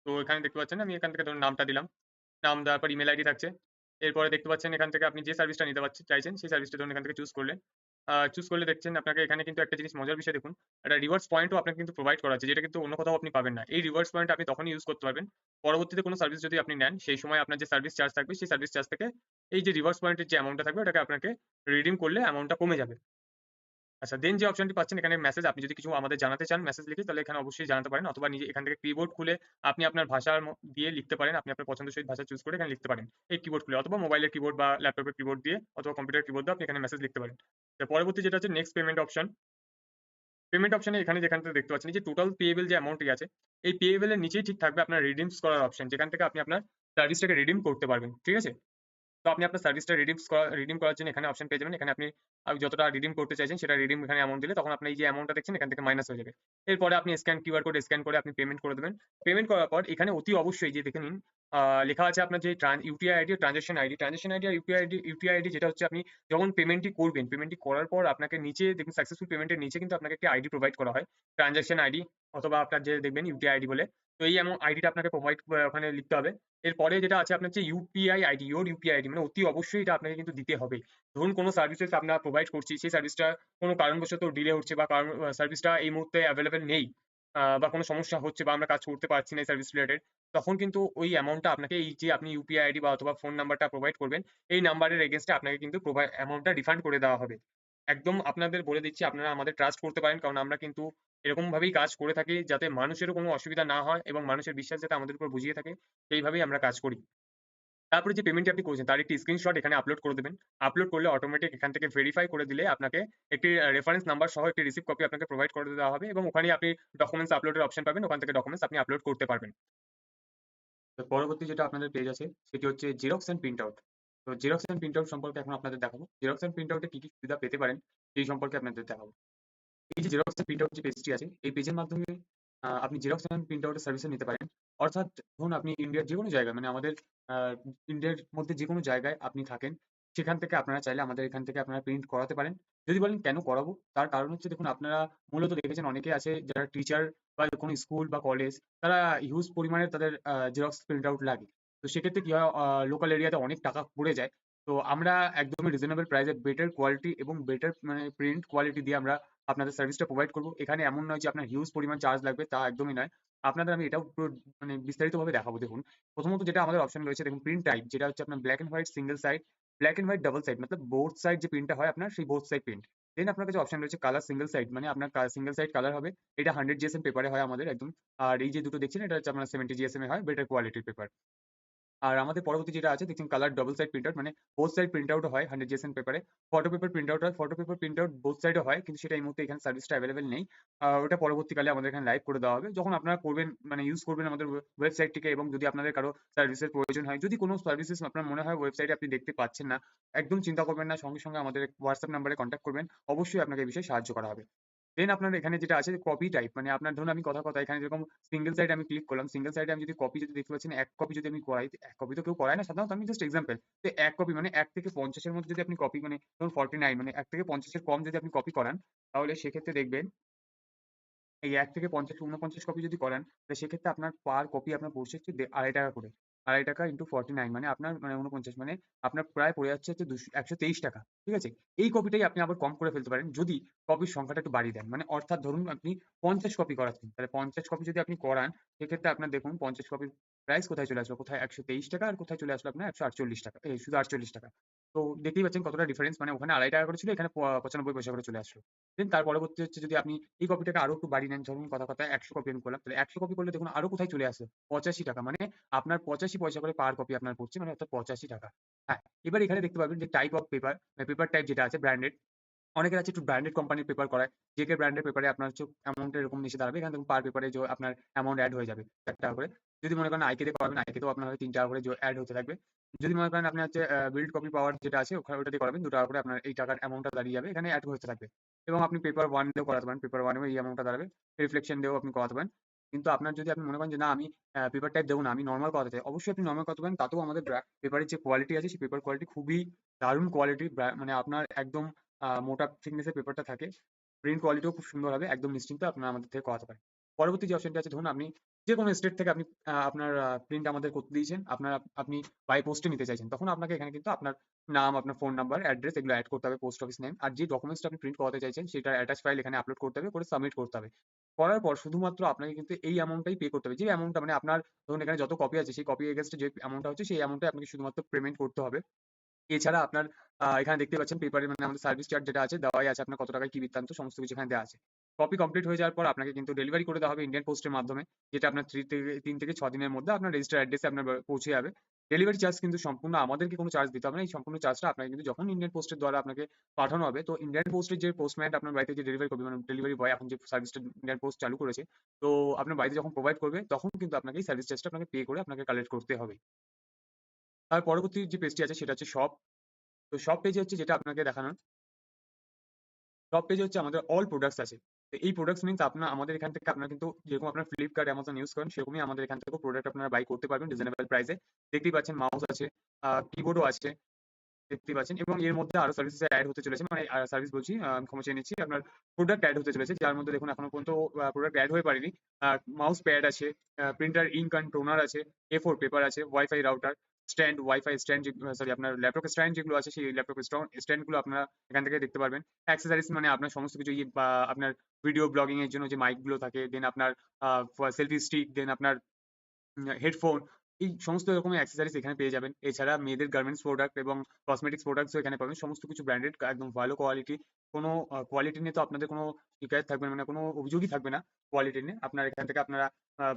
তো এখানে দেখতে পাচ্ছেন আমি এখান থেকে ধরুন নামটা দিলাম, নাম দেওয়ার পর ইমেল আইডি থাকছে। এরপরে দেখতে পাচ্ছেন এখান থেকে আপনি যে সার্ভিসটা নিতে চাইছেন সেই সার্ভিসটা ধরুন এখান থেকে চুজ করলেন। চুজ করলে দেখছেন আপনাকে এখানে কিন্তু একটা জিনিস মজার বিষয় দেখুন, একটা রিওয়ার্ডস পয়েন্টও আপনাকে কিন্তু প্রোভাইড করা আছে, যেটা কিন্তু অন্য কোথাও আপনি পাবেন না। এই রিওয়ার্ডস পয়েন্ট আপনি তখনই ইউজ করতে পারবেন পরবর্তীতে কোনো সার্ভিস যদি আপনি নেন, সেই সময় আপনার যে সার্ভিস চার্জ থাকবে সেই সার্ভিস চার্জ থেকে এই যে রিওয়ার্ডস পয়েন্টের যে অ্যামাউন্টটা থাকবে ওটাকে আপনাকে রিডিম করলে অ্যামাউন্টটা কমে যাবে। আচ্ছা, দেন যে অপশনটি পাচ্ছেন এখানে মেসেজ, আপনি যদি কিছু আমাদের জানাতে চান মেসেজ লিখে তাহলে এখানে অবশ্যই জানাতে পারেন, অথবা নিজে এখান থেকে কিবোর্ড খুলে আপনি আপনার ভাষার দিয়ে লিখতে পারেন, আপনি আপনার পছন্দসই ভাষা চুজ করে এখানে লিখতে পারেন এই কিবোর্ড খুলে, অথবা মোবাইলের কিবোর্ড বা ল্যাপটপের কিবোর্ড দিয়ে অথবা কম্পিউটার কিবোর্ড দিয়ে আপনি এখানে মেসেজ লিখতে পারেন। তো পরবর্তী যেটা হচ্ছে নেক্সট পেমেন্ট অপশন। পেমেন্ট অপশনে এখানে যেখান থেকে দেখতে পাচ্ছেন এই যে টোটাল পেয়েবল যে অ্যামাউন্টটি আছে, এই পেয়েবল এর নিচেই ঠিক থাকবে আপনার রিডিমস করার অপশন, যেখান থেকে আপনি আপনার সার্ভিসটাকে রিডিম করতে পারবেন। ঠিক আছে? তো আপনি আপনার সার্ভিসটা রিডিম করার জন্য এখানে অপশন পেয়ে যাবেন। এখানে আপনি যতটা রিডিম করতে চাইছেন সেটা রিডিম এখানে অ্যামাউন্ট দিলে তখন আপনি এই যে অ্যামাউন্টটা দেখছেন এখান থেকে মাইনাস হয়ে যাবে। এরপরে আপনি কিউআর কোড স্ক্যান করে আপনি পেমেন্ট করে দেবেন। পেমেন্ট করার পর এখানে অতি অবশ্যই যে দেখে নিন লেখা আছে আপনার যে ইউপিআই আইডি ও ট্রানজাকশন আইডি আর ইউপিআই আইডি যেটা হচ্ছে আপনি যখন পেমেন্টটি করবেন, পেমেন্টটি করার পর আপনাকে নিচে দেখুন সাকসেসফুল পেমেন্টের নিচে কিন্তু আপনাকে একটি আইডি প্রোভাইড করা হয়। ট্রানজাকশন আইডি অথবা আপনার যে দেখবেন ইউপিআই আইডি বলে। তো এই আইডিটা আপনাকে প্রোভাইড ওখানে লিখতে হবে। এরপরে যেটা আছে আপনার যে ইউপিআই আইডি, ইউপিআই আইডি মানে অতি অবশ্যই এটা আপনাকে কিন্তু দিতে হবে। ধরুন কোনো সার্ভিসেস আমরা প্রোভাইড করছি, সেই সার্ভিসটা কোনো কারণবশত ডিলে হচ্ছে বা কারণ সার্ভিসটা এই মুহূর্তে অ্যাভেলেবল নেই, বা কোনো সমস্যা হচ্ছে বা আমরা কাজ করতে পারছি না এই সার্ভিস রিলেটেড, তখন কিন্তু ওই অ্যামাউন্টটা আপনাকে এই যে আপনি ইউপিআই আইডি বা অথবা ফোন নাম্বারটা প্রোভাইড করবেন, এই নাম্বারের এগেইনস্টে আপনাকে কিন্তু অ্যামাউন্টটা রিফান্ড করে দেওয়া হবে। একদম আপনাদের বলে দিচ্ছি আপনারা আমাদের ট্রাস্ট করতে পারেন, কারণ আমরা কিন্তু এরকম ভাবেই কাজ করে থাকি যাতে মানুষেরও কোনো অসুবিধা না হয় এবং মানুষের বিশ্বাস যাতে আমাদের উপর বুঝিয়ে থাকে, সেইভাবেই আমরা কাজ করি। তারপরে যে পেমেন্টটি আপনি করেছেন তার একটি স্ক্রিনশট এখানে আপলোড করে দেবেন। আপলোড করলে অটোমেটিক এখান থেকে ভেরিফাই করে দিলে আপনাকে একটি রেফারেন্স নাম্বার সহ একটি রিসিপ্ট কপি আপনাকে প্রোভাইড করে দেওয়া হবে এবং ওখানেই আপনি ডকুমেন্টস আপলোডের অপশন পাবেন। ওখান থেকে ডকুমেন্টস আপনি আপলোড করতে পারবেন। তো পরবর্তী যেটা আপনাদের পেজ আছে সেটি হচ্ছে জেরক্স অ্যান্ড প্রিন্ট আউট। তো জেরক্স অ্যান্ড প্রিন্ট আউট সম্পর্কে এখন আপনাদের দেখাবো। জেরক্স অ্যান্ড প্রিন্ট আউটে কি সুবিধা পেতে পারেন সেই সম্পর্কে আপনাদের দেখাবো। এই যে জেরক্স এন্ড প্রিন্ট আউট যে পেজটি আছে এই পেজের মাধ্যমে আপনি জেরক্স এন্ড প্রিন্ট আউটের সার্ভিসও নিতে পারেন। অর্থাৎ ধরুন আপনি ইন্ডিয়ার যেকোনো জায়গায় মানে আমাদের ইন্ডিয়ার মধ্যে যেকোনো জায়গায় আপনি থাকেন, সেখান থেকে আপনারা চাইলে আমাদের এখান থেকে আপনারা প্রিন্ট করাতে পারেন। যদি বলেন কেন করাবো? তার কারণ হচ্ছে দেখুন আপনারা মূলত দেখেছেন অনেকে আছে যারা টিচার বা কোনো স্কুল বা কলেজ, তারা হিউজ পরিমাণে তাদের জেরক্স প্রিন্ট আউট লাগে। তো সেক্ষেত্রে কি হয়, লোকাল এরিয়াতে অনেক টাকা পড়ে যায়। তো আমরা একদমই রিজনেবল প্রাইসে বেটার কোয়ালিটি এবং বেটার মানে প্রিন্ট কোয়ালিটি দিয়ে আমরা আপনাদের সার্ভিসটা প্রোভাইড করবো। এখানে এমন নয় যে আপনার হিউজ পরিমাণ চার্জ লাগবে, তা একদমই নয়। আপনাদের আমি এটাও পুরো মানে বিস্তারিতভাবে দেখাবো। দেখুন, প্রথমত যেটা আমাদের অপশন রয়েছে দেখুন প্রিন্ট টাইপ, যেটা হচ্ছে আপনার black and white single side, black and white double side মতলব বোথ সাইড যে প্রিন্টটা হয় আপনার সেই বোথ সাইড প্রিন্ট। দেন আপনার কাছে অপশন রয়েছে কালার সিঙ্গেল সাইড, মানে আপনার সিঙ্গেল সাইড কালার হবে। এটা 100 জিএসএম পেপারে হয় আমাদের একদম। আর এই যে দুটো দেখছেন এটা হচ্ছে আপনার 70 জিএসএম এ হয়, বেটার কোয়ালিটির পেপার। আর আমাদের পরবর্তী যেটা আছে দেখছেন colour double side print out, মানে বোথ সাইড প্রিন্ট আউট হয় 100 জিএসএম পেপারে। ফটো পেপার প্রিন্ট আউট হয়, photo paper print out both সাইডে হয়, কিন্তু সেটা এই মুহূর্তে এখানে সার্ভিসটা অ্যাভেলেবেল নেই। ওটা পরবর্তীকালে আমাদের এখানে লাইভ করে দেওয়া হবে যখন আপনারা করবেন, মানে ইউজ করবেন আমাদের ওয়েবসাইটটিকে। এবং যদি আপনাদের কারো সার্ভিসের প্রয়োজন হয়, যদি কোনো সার্ভিসেস আপনার মনে হয় ওয়েবসাইটে আপনি দেখতে পাচ্ছেন না, একদম চিন্তা করবেন না, সঙ্গে সঙ্গে আমাদের হোয়াটসঅ্যাপ নাম্বারে কন্ট্যাক্ট করবেন, অবশ্যই আপনাকে এই বিষয়ে সাহায্য করা হবে। দেন আপনার এখানে যেটা আছে কপি টাইপ, মানে আপনার ধরুন আমি কথা এখানে যেরকম সিঙ্গেল সাইড আমি ক্লিক করলাম, সিঙ্গেল সাইডে আমি যদি কপি যদি দেখতে পাচ্ছেন এক কপি যদি আমি করাই, এক কপি তো কেউ করায় না সাধারণত, আমি জাস্ট এক্সাম্পল। তো এক কপি মানে ১ থেকে ৫০ এর মধ্যে যদি আপনি কপি মানে ধরুন 49 মানে ১ থেকে ৫০ এর কম যদি আপনি কপি করান, তাহলে সেক্ষেত্রে দেখবেন এই ১ থেকে ৫০ ৪৯ কপি যদি করান, তাহলে সেক্ষেত্রে আপনার পার কপি আপনার পড়ছে হচ্ছে ৳২.৫ করে। টাকা ইন্টু 49 মানে আপনার মানে 49 মানে আপনার প্রায় পড়ে যাচ্ছে হচ্ছে 123 টাকা। ঠিক আছে? এই কপিটাই আপনি আবার কম করে ফেলতে পারেন যদি কপির সংখ্যাটা একটু বাড়িয়ে দেন। মানে অর্থাৎ ধরুন আপনি 50 কপি করাচ্ছেন। তাহলে 50 কপি যদি আপনি করান সেক্ষেত্রে আপনার দেখুন 50 কপির প্রাইস কোথায় চলে আসলো? কোথায় 123 টাকা আর কোথায় চলে আসলো আপনার 148 টাকা। এই শুধু 48 টাকা। তো দেখতেই পাচ্ছেন কতটা ডিফারেন্স মানে ওখানে ৳2.৫ করে ছিল এখানে 95 পয়সা করে চলে আসলো। দেন তার পরবর্তী হচ্ছে যদি আপনি এই কপিটাকে আরো একটু বাড়িয়ে নেন ধরুন কথায় 100 কপি আমি করলাম। তাহলে 100 কপি করলে দেখুন আরো কোথায় চলে আসলো? ৳85 মানে আপনার 85 পয়সা করে পার কপি আপনার পড়ছে মানে অর্থাৎ ৳85 হ্যাঁ, এবার এখানে দেখতে পাবেন যে type of paper, paper type যেটা আছে ব্র্যান্ডেড অনেকের আছে একটু ব্র্যান্ডেড কোম্পানির পেপার করায়। জেকে ব্র্যান্ডের পেপারে আপনার হচ্ছে অ্যামাউন্ট এরকম এসে দাঁড়াবে। এখানে দেখুন পার পেপারে আপনার অ্যামাউন্ট এড হয়ে যাবে ৳1 করে। যদি মনে করেন আইকে তে করাবেন, আইকে তেও আপনার হয় ৳3 করে এড হতে থাকবে। যদি মনে করেন আপনি হচ্ছে বিল্ড কপি পাওয়ার যেটা আছে ওটা দিয়ে করাবেন ৳2 করে আপনার এই টাকার অ্যামাউন্টটা দাঁড়িয়ে যাবে। এখানে এড হতে থাকবে। এবং আপনি পেপার 1 দিয়েও করাতে পারেন। পেপার 1 এও এই অ্যামাউন্টটা দাঁড়াবে। রিফ্লেকশন দিয়েও আপনি করাতে পারেন। কিন্তু আপনার যদি আপনি মনে করেন যে না আমি পেপার টাইপ দেব না, আমি নরমাল করাতে চাই। অবশ্যই আপনি নরমাল করাতে পারেন। তাতেও আমাদের পেপারের যে কোয়ালিটি আছে সেই পেপার কোয়ালিটি খুবই দারুণ কোয়ালিটি মানে আপনার একদম মোটা থিকনেস এর পেপারটা থাকে। প্রিন্ট কোয়ালিটিও খুব সুন্দর হবে। একদম নিশ্চিন্তে আপনারা আমাদের থেকে করাতে পারেন। পরবর্তী যে অপশনটা আছে ধরুন আপনি যেকোনো স্টেট থেকে আপনি আপনার প্রিন্ট আমাদের করতে দিয়েছেন। আপনি বাই পোস্ট এ নিতে চাইছেন। তখন আপনাকে এখানে কিন্তু আপনার নাম, আপনার ফোন নাম্বার, অ্যাড্রেস এগুলো এড করতে হবে, পোস্ট অফিস নেম। আর যে ডকুমেন্টসটা আপনি প্রিন্ট করাতে চাইছেন সেটার অ্যাটাচ ফাইল এখানে আপলোড করতে হবে, করে সাবমিট করতে হবে। করার পর শুধুমাত্র আপনাকে কিন্তু এই অ্যামাউন্টটাই পে করতে হবে। যে অ্যামাউন্টটা মানে আপনার ধরুন এখানে যত কপি আছে সেই কপি এগেইনস্ট এ যে অ্যামাউন্টটা হচ্ছে সেই অ্যামাউন্টটাই আপনাকে শুধুমাত্র পেমেন্ট করতে হবে। এছাড়া আপনার এখানে দেখতে পাচ্ছেন পেপারে মানে আমাদের সার্ভিস চার্জ যেটা আছে দেওয়াই আছে আপনার কত টাকায় কি বৃত্তান্ত সমস্ত কিছু এখানে দেওয়া আছে। কপি কমপ্লিট হয়ে যাওয়ার পর আপনাকে কিন্তু ডেলিভারি করে দেওয়া হবে ইন্ডিয়ান পোস্টের মাধ্যমে। যেটা আপনার 3 থেকে 6 দিনের মধ্যে আপনার রেজিস্টার্ড অ্যাড্রেসে আপনার পৌঁছে যাবে। ডেলিভারি চার্জ কিন্তু সম্পূর্ণ আমাদেরকে কোনো চার্জ দিতে হবে না। এই সম্পূর্ণ চার্জটা আপনাকে কিন্তু যখন ইন্ডিয়ান পোস্টের দ্বারা আপনাকে পাঠানো হবে তো ইন্ডিয়ান পোস্টের যে পোস্টম্যান আপনার বাড়িতে যে ডেলিভারি করবে মানে ডেলিভারি বয় এখন যে সার্ভিসটা ইন্ডিয়ান পোস্ট চালু করেছে। তো আপনার বাড়িতে যখন প্রোভাইড করবে তখন কিন্তু আপনাকে এই সার্ভিস চার্জটা আপনাকে পে করে আপনাকে কালেক্ট করতে হবে। তার পরবর্তী যে পেজটি আছে সেটা হচ্ছে শপ। তো শপ পেজে হচ্ছে যেটা আপনাকে দেখানোর টপ পেজে হচ্ছে আমাদের অল প্রোডাক্টস আছে। তো এই প্রোডাক্টস মিনস আপনার আমাদের এখান থেকে আপনারা কিন্তু যেরকম আপনার ফ্লিপকার্ট, অ্যামাজন ইউজ করেন সেরকমই আমাদের এখান থেকেও প্রোডাক্ট আপনারা বাই করতে পারবেন রিজনেবল প্রাইসে। দেখতেই পাচ্ছেন মাউস আছে, কিবোর্ডও আছে দেখতেই পাচ্ছেন এবং এর মধ্যে আরো সার্ভিসেস এড হতে চলেছে। মানে সার্ভিস বলছি আমি ক্ষমা চেয়ে নিচ্ছি। আপনার প্রোডাক্ট এড হতে চলেছে যার মধ্যে দেখুন এখনো পর্যন্ত প্রোডাক্ট এড হয়ে পারেনি। মাউস প্যাড আছে, প্রিন্টার ইঙ্ক অ্যান্ড টোনার আছে, A4 পেপার আছে, wifi router, stand, wifi stand sorry আপনার ল্যাপটপ স্ট্যান্ড যেগুলো আছে সেই ল্যাপটপ স্ট্যান্ড গুলো আপনারা এখান থেকে দেখতে পারবেন। অ্যাক্সেসরিজ মানে আপনার সমস্ত কিছু বা আপনার ভিডিও ব্লগিং এর জন্য যে মাইক গুলো থাকে, দেন আপনার সেলফি স্টিক, দেন আপনার হেডফোন এই সমস্ত রকমের অ্যাক্সেসরিজ এখানে পেয়ে যাবেন। এছাড়া মেয়েদের গার্মেন্টস প্রোডাক্ট এবং কসমেটিক্স প্রোডাক্টসও এখানে পাবেন। সমস্ত কিছু ব্র্যান্ডেড একদম ভালো কোয়ালিটি। কোনো কোয়ালিটি নিয়ে তো আপনাদের কোনো শিকায়ত থাকবে না, মানে কোনো অভিযোগই থাকবে না কোয়ালিটি নিয়ে। আপনারা এখান থেকে আপনারা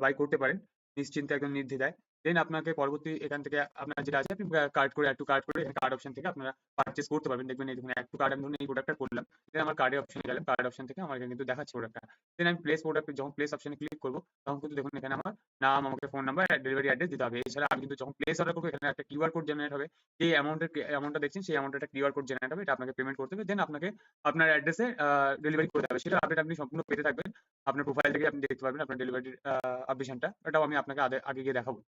বাই করতে পারেন নিশ্চিন্তে একদম নির্দ্বিধায়। দেন আপনাকে পরবর্তী এখান থেকে আপনার যেটা আছে আপনি কার্ড করে, অ্যাড টু কার্ট করে এখানে কার্ড অপশন থেকে আপনারা পারচেজ করতে পারবেন। দেখবেন এই দেখুন অ্যাড টু কার্ট আমি ধরুন এই প্রোডাক্টটা করলাম। দেন আমার কার্ডের অপশনে গেলাম। কার্ড অপশন থেকে আমার এখানে কিন্তু দেখাচ্ছে প্রোডাক্টটা। দেন আমি প্লেস প্রোডাক্ট যখন প্লেস অপশনে ক্লিক করব তখন কিন্তু দেখুন এখানে আমার নাম, আমাকে ফোন নাম্বার, ডেলিভারি অ্যাড্রেস দিতে হবে। এছাড়া আমি কিন্তু যখন প্লেস অর্ডার করবো এখানে একটা কিউআর কোড জেনারেট হবে। যে অ্যামাউন্টটা দেখছেন সেই অ্যামাউন্টের একটা কিউআর কোড জেনারেট হবে। এটা আপনাকে পেমেন্ট করতে হবে। দেন আপনাকে আপনার অ্যাড্রেসে ডেলিভারি করে দেওয়া হবে। সেটার আপডেট আপনি সম্পূর্ণ পেতে থাকবেন। আপনার প্রোফাইল থেকে আপনি দেখতে পারবেন আপনার ডেলিভারির আপডেশনটা। এটাও আমি আপনাকে আগে গিয়ে দেখাবো।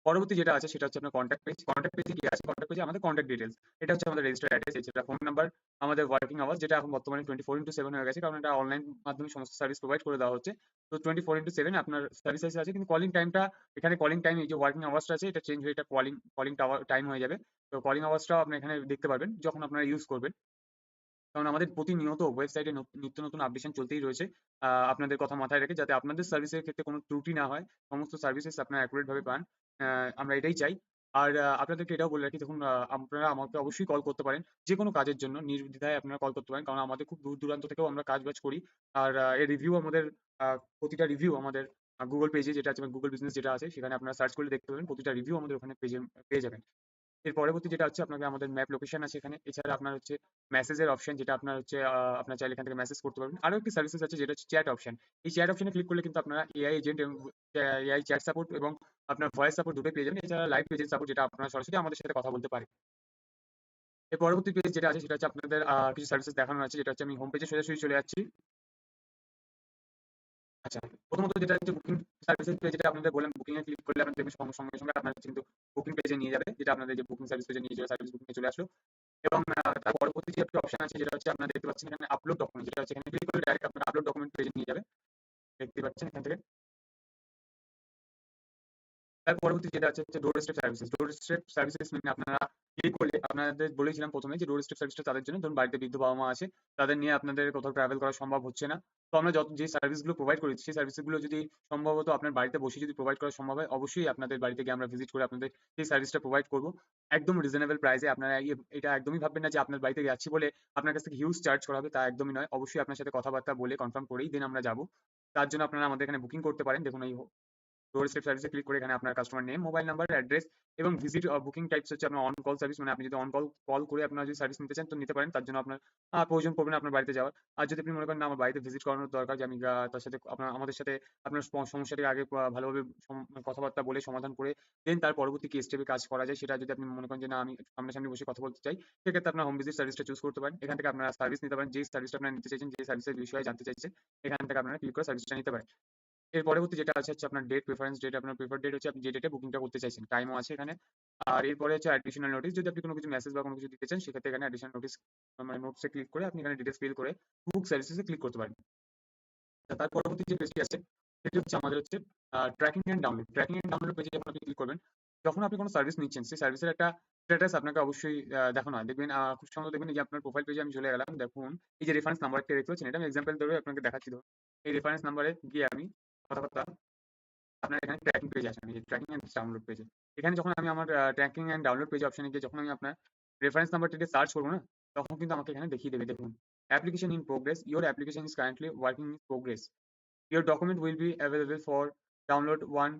পরবর্তী যেটা আছে সেটা হচ্ছে আপনার কনট্যাক্ট পেজ। কনট্যাক্ট পেজে কি আছে? কনট্যাক্ট পেজে আমাদের কনট্যাক্ট ডিটেইলস। এটা হচ্ছে আমাদের রেজিস্টার্ড অ্যাড্রেস, এছাড়া ফোন নাম্বার, আমাদের ওয়ার্কিং আওয়ার্স যেটা এখন বর্তমানে 24/7 হয়ে গেছে। কারণ এটা অনলাইন মাধ্যমে সমস্ত সার্ভিস প্রোভাইড করে দেওয়া হচ্ছে। তো 24/7 আপনার সার্ভিসেস আছে কিন্তু কলিং টাইমটা এখানে কলিং টাইম এই যে ওয়ার্কিং আওয়ার্সটা আছে এটা চেঞ্জ হয়ে এটা কলিং টাইম হয়ে যাবে। তো কলিং আওয়ার্সটাও আপনি এখানে দেখতে পারবেন যখন আপনারা ইউজ করবেন। কারণ আমাদের প্রতিনিয়ত ওয়েবসাইটে নিত্য নতুন আপডেশন চলতেই রয়েছে। আপনাদের কথা মাথায় রেখে যাতে আপনাদের সার্ভিসের ক্ষেত্রে কোনো ত্রুটি না হয়, সমস্ত সার্ভিসেস আপনারা অ্যাকুরেট ভাবে পান। আ আমরা এটাই চাই। আর আপনাদেরকে এটাও বলে রাখি দেখুন আপনারা আমাকে অবশ্যই কল করতে পারেন। যেকোনো কাজের জন্য নির্দ্বিধায় আপনারা কল করতে পারেন। কারণ আমাদের খুব দূর-দূরান্ত থেকেও আমরা কাজ-বাজ করি। আর এর রিভিউ আমাদের আ প্রতিটা রিভিউ আমাদের Google পেজে যেটা আছে Google বিজনেস যেটা আছে সেখানে আপনারা সার্চ করলে দেখতে পাবেন। প্রতিটা রিভিউ আমাদের ওখানে পেজে পেয়ে যাবেন। এর পরবর্তী যেটা হচ্ছে আপনাকে আমাদের ম্যাপ লোকেশন আছে এখানে। এছাড়া আপনার হচ্ছে মেসেজের অপশন যেটা আপনার হচ্ছে আপনার চাইলে এখান থেকে মেসেজ করতে পারবেন। আরো একটি সার্ভিসেস আছে যেটা হচ্ছে চ্যাট অপশন। এই চ্যাট অপশনে ক্লিক করলে কিন্তু আপনারা এআই এজেন্ট এবং এআই চ্যাট সাপোর্ট এবং আপনার ভয়েস সাপোর্ট দুটোই পেয়ে যাবেন। এছাড়া লাইভ এজেন্ট সাপোর্ট যেটা আপনারা সরাসরি আমাদের সাথে কথা বলতে পারেন। এর পরবর্তী পেজ যেটা আছে সেটা হচ্ছে আপনাদের কিছু সার্ভিসেস দেখানোর আছে যেটা হচ্ছে আমি হোম পেজে সোজাসুরি চলে যাচ্ছি। আচ্ছা, প্রথমত যেটা হচ্ছে বুকিং সার্ভিসেস পেজ যেটা আপনাদের বললাম বুকিং এ ক্লিক করলে আপনাদের দেখবেন সঙ্গে আপনার কিন্তু বুকিং পেজে নিয়ে যাবে। যেটা আপনাদের যে বুকিং সার্ভিস পেজে নিয়ে যাবে সার্ভিস বুকিং এ চলে আসলো। এবং তার পরবর্তী যে একটা অপশন আছে যেটা হচ্ছে আপনারা দেখতে পাচ্ছেন এখানে আপলোড ডকুমেন্ট যেটা হচ্ছে এখানে ক্লিক করলে ডাইরেক্ট আপনার আপলোড ডকুমেন্ট পেজে নিয়ে যাবে। দেখতে পাচ্ছেন এখান থেকে। তার পরবর্তী যেটা হচ্ছে ডোর স্টেপ সার্ভিসেস। ডোর স্টেপ সার্ভিসেস মানে আপনারা ক্লিক করলে, আপনাদের বলেছিলাম ১ম এ যে ডোর স্টেপ সার্ভিসটা তাদের জন্য, ধরুন বাড়িতে বৃদ্ধ বাবা-মা আছে, তাদের নিয়ে আপনাদের কোথাও ট্রাভেল করা সম্ভব হচ্ছে না। তো আমরা যে সার্ভিসগুলো প্রোভাইড করি, সেই সার্ভিসগুলো যদি সম্ভবত আপনার বাড়িতে বসে যদি প্রোভাইড করা সম্ভব হয়, অবশ্যই আপনাদের বাড়িতে গিয়ে আমরা ভিজিট করে আপনাদের সেই সার্ভিসটা প্রোভাইড করব। একদম রিজনেবল প্রাইসে। আপনারা এটা একদমই ভাববেন না যে আপনার বাড়িতে যাচ্ছি বলে আপনার কাছ থেকে হিউজ চার্জ করা হবে, তা একদমই নয়। অবশ্যই আপনার সাথে কথাবার্তা বলে কনফার্ম করেই দেন আমরা যাব। তার জন্য আপনারা আমাদের এখানে বুকিং করতে পারেন। দেখুন এই ডোর স্টেপ সার্ভিসে ক্লিক করে এখানে আপনার customer name, mobile number, address এবং ভিজিট বুকিং টাইপস হচ্ছে আপনার অন কল সার্ভিস, মানে আপনি যদি অন কল করে আপনারা যদি সার্ভিস নিতে চান তো নিতে পারেন। তার জন্য আপনার প্রয়োজন পড়বে না আপনার বাড়িতে যাওয়ার। আর যদি আপনি মনে করেন না আমার বাড়িতে ভিজিট করানোর দরকার, যে আমি তার সাথে আমাদের সাথে আপনার সমস্যাটাকে আগে ভালোভাবে কথাবার্তা বলে সমাধান করে দেন তার পরবর্তী কি স্টেপে কাজ করা যায়, সেটা যদি আপনি মনে করেন যে না আমি সামনাসামনি বসে কথা বলতে চাই, সেক্ষেত্রে আপনার হোম ভিজিট সার্ভিসটা চুজ করতে পারেন। এখান থেকে আপনারা সার্ভিস নিতে পারেন, যে সার্ভিসটা আপনারা নিতে চাইছেন, যে সার্ভিসের বিষয়ে জানতে চাইছেন, এখান থেকে আপনারা ক্লিক করে সার্ভিসটা নিতে পারেন। এর পরবর্তী যেটা আছে হচ্ছে আপনার ডেট প্রেফারেন্স ডেট। আপনার প্রেফার ডেট হচ্ছে আপনি যে ডেটে বুকিংটা করতে চাইছেন, টাইমও আছে এখানে। আর এরপরে হচ্ছে অ্যাডিশনাল নোটিস। যদি আপনি কোনো কিছু মেসেজ বা কোনো কিছু দিতে চান, সেক্ষেত্রে এখানে অ্যাডিশনাল নোটিস মানে নোটসে ক্লিক করে আপনি এখানে ডিটেইলস ফিল করে বুক সার্ভিসেস এ ক্লিক করতে পারেন। তার পরবর্তী যে পেজটি আছে সেটি হচ্ছে আমাদের হচ্ছে tracking and download. Tracking and download পেজে যখন আপনি ক্লিক করবেন, যখন আপনি কোনো সার্ভিস নিচ্ছেন, সেই সার্ভিসের একটা স্ট্যাটাস আপনাকে অবশ্যই দেখানো হয়। দেখবেন খুব সম্ভবত দেখবেন এই যে আপনার প্রোফাইল পেজে আমি চলে গেলাম। দেখুন এই যে রেফারেন্স নাম্বারটা দেখতে পাচ্ছেন, এটা আমি এক্সাম্পল ধরে আপনাকে দেখাচ্ছি। ধরুন এই রেফারেন্স নাম্বারে গিয়ে আমি কথাবার্তা, আপনার এখানে ট্র্যাকিং পেজ আসবে, এই ট্র্যাকিং এন্ড ডাউনলোড পেজে। এখানে যখন আমি আমার ট্র্যাকিং এন্ড ডাউনলোড পেজ অপশনে গিয়ে যখন আমি আপনার রেফারেন্স নাম্বারটা দিয়ে সার্চ করবো না, তখন কিন্তু আমাকে এখানে দেখিয়ে দেবে। দেখুন application in progress, your application is currently working in progress, your document will be available for download when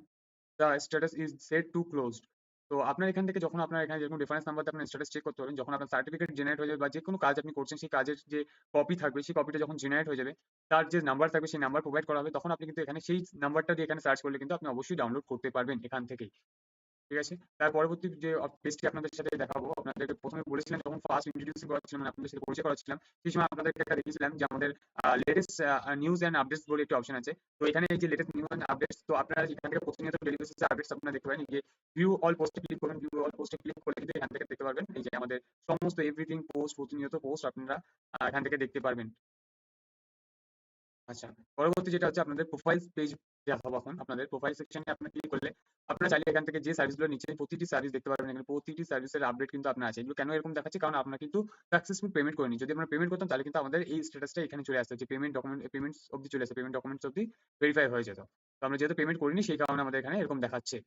the status is set to closed. তো আপনার এখান থেকে যখন আপনার এখানে যেরকম রেফারেন্স নাম্বার দিয়ে আপনার স্ট্যাটাস চেক করতে পারবেন, যখন আপনার সার্টিফিকেট জেনারেট হয়ে যাবে বা যে কোনো কাজ আপনি করছেন সেই কাজের যে কপি থাকবে, সেই কপিটা যখন জেনারেট হয়ে যাবে, তার যে নাম্বার থাকবে সেই নাম্বার প্রোভাইড করা হবে, তখন আপনি কিন্তু এখানে সেই নাম্বারটা দিয়ে এখানে সার্চ করলে কিন্তু আপনি অবশ্যই ডাউনলোড করতে পারবেন এখান থেকেই। ঠিক আছে? তার পরবর্তী যে পেজটি আপনাদের সাথে দেখাবো, আপনাদেরকে ১ম এ বলেছিলাম যখন ফার্স্ট ইন্ট্রোডিউসিং করাচ্ছিলাম, মানে আপনাদের সাথে পরিচয় করাচ্ছিলাম, সেই সময় আপনাদেরকে একটা দেখিয়েছিলাম যে আমাদের লেটেস্ট নিউজ অ্যান্ড আপডেটস বলে একটি অপশন আছে। তো এখানে এই যে লেটেস্ট নিউজ অ্যান্ড আপডেটস, তো আপনারা এখান থেকে প্রতিনিয়ত ডেইলি বেসিস এ আপডেটস আপনারা দেখতে পারেন। এই যে ভিউ অল পোস্টে ক্লিক করবেন, ভিউ অল পোস্টে ক্লিক করলে কিন্তু এখান থেকে দেখতে পারবেন এই যে আমাদের সমস্ত এভরিথিং পোস্ট, প্রতিনিয়ত পোস্ট আপনারা এখান থেকে দেখতে পারবেন। আচ্ছা, পরবর্তী যেটা হচ্ছে আপনাদের প্রোফাইল পেজ দেখাবো এখন। আপনাদের প্রোফাইল সেকশনে আপনি ক্লিক করলে আপনারা চাইলে এখান থেকে যে সার্ভিসগুলো নিচ্ছেন প্রতিটি সার্ভিস দেখতে পারবেন। এখানে প্রতিটি সার্ভিসের আপডেট কিন্তু আপনার আছে। এগুলো কেন এরকম দেখাচ্ছে? কারণ আপনারা কিন্তু সাকসেসফুল পেমেন্ট করেনি। যদি আমরা পেমেন্ট করতাম তাহলে কিন্তু আমাদের এই স্ট্যাটাসটা এখানে চলে আসতো যে পেমেন্টস অব্দি চলে আসে। পেমেন্ট ডকুমেন্টস অব্দি ভেরিফাই হয়ে যেত। তো আমরা যেহেতু পেমেন্ট করিনি সেই কারণে আমাদের এখানে এরকম দেখাচ্ছে।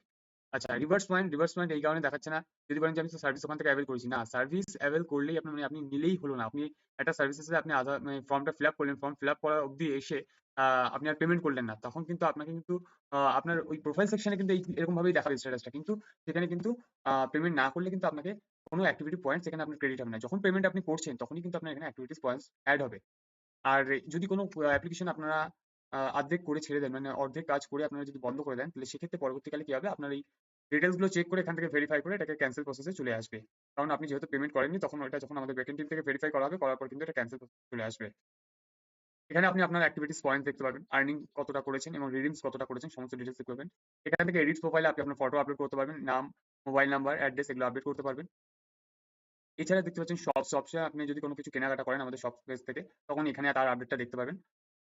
আচ্ছা, রিভার্স পয়েন্ট এই কারণে দেখাচ্ছে না। যদি বলেন যে আমি তো সার্ভিস ওখান থেকে অ্যাভেল করেছি। না, সার্ভিস অ্যাভেল করলেই আপনার মানে আপনি নিলেই হলো না। আপনি একটা সার্ভিসেস এ আপনি আধার মানে ফর্মটা ফিল আপ করলেন। ফর্ম ফিল আপ করা অব্দি এসে আপনি আর পেমেন্ট করলেন না। তখন কিন্তু আপনাকে কিন্তু আপনার ওই প্রোফাইল সেকশনে কিন্তু এরকম ভাবেই দেখাবে স্ট্যাটাসটা। কিন্তু সেখানে কিন্তু পেমেন্ট না করলে কিন্তু আপনাকে কোনো অ্যাক্টিভিটি পয়েন্টস এখানে আপনার ক্রেডিট হবে না। যখন পেমেন্ট আপনি করছেন তখনই কিন্তু আপনার এখানে অ্যাক্টিভিটিস পয়েন্টস এড হবে। আর যদি কোনো অ্যাপ্লিকেশন আপনারা অর্ধেক করে ছেড়ে দেন, মানে অর্ধেক কাজ করে আপনারা যদি বন্ধ করে দেন, তাহলে সেক্ষেত্রে পরবর্তীকালে কি হবে? আপনার এই ডিটেইলস গুলো চেক করে এখান থেকে ভেরিফাই করে এটাকে ক্যানসেল প্রসেস এ চলে আসবে। কারণ আপনি যেহেতু পেমেন্ট করেননি, তখন ওটা যখন আমাদের ব্যাকএন্ড টিম থেকে ভেরিফাই করা হবে, করার পর কিন্তু এটা ক্যানসেল প্রসেস চলে আসবে। এখানে আপনি আপনার অ্যাক্টিভিটিস পয়েন্ট দেখতে পারবেন, আর্নিং কতটা করেছেন এবং রিডিমস কতটা করেছেন, সমস্ত ডিটেইলস দেখতে পাবেন। এখান থেকে এডিট প্রোফাইলে আপনি আপনার ফটো আপলোড করতে পারবেন, নাম, মোবাইল নাম্বার, অ্যাড্রেস এগুলো আপডেট করতে পারবেন। এছাড়া দেখতে পাচ্ছেন শপসে আপনি যদি কোনো কিছু কেনাকাটা করেন আমাদের শপ পেজ থেকে, তখন এখানে তার আপডেটটা দেখতে পাবেন।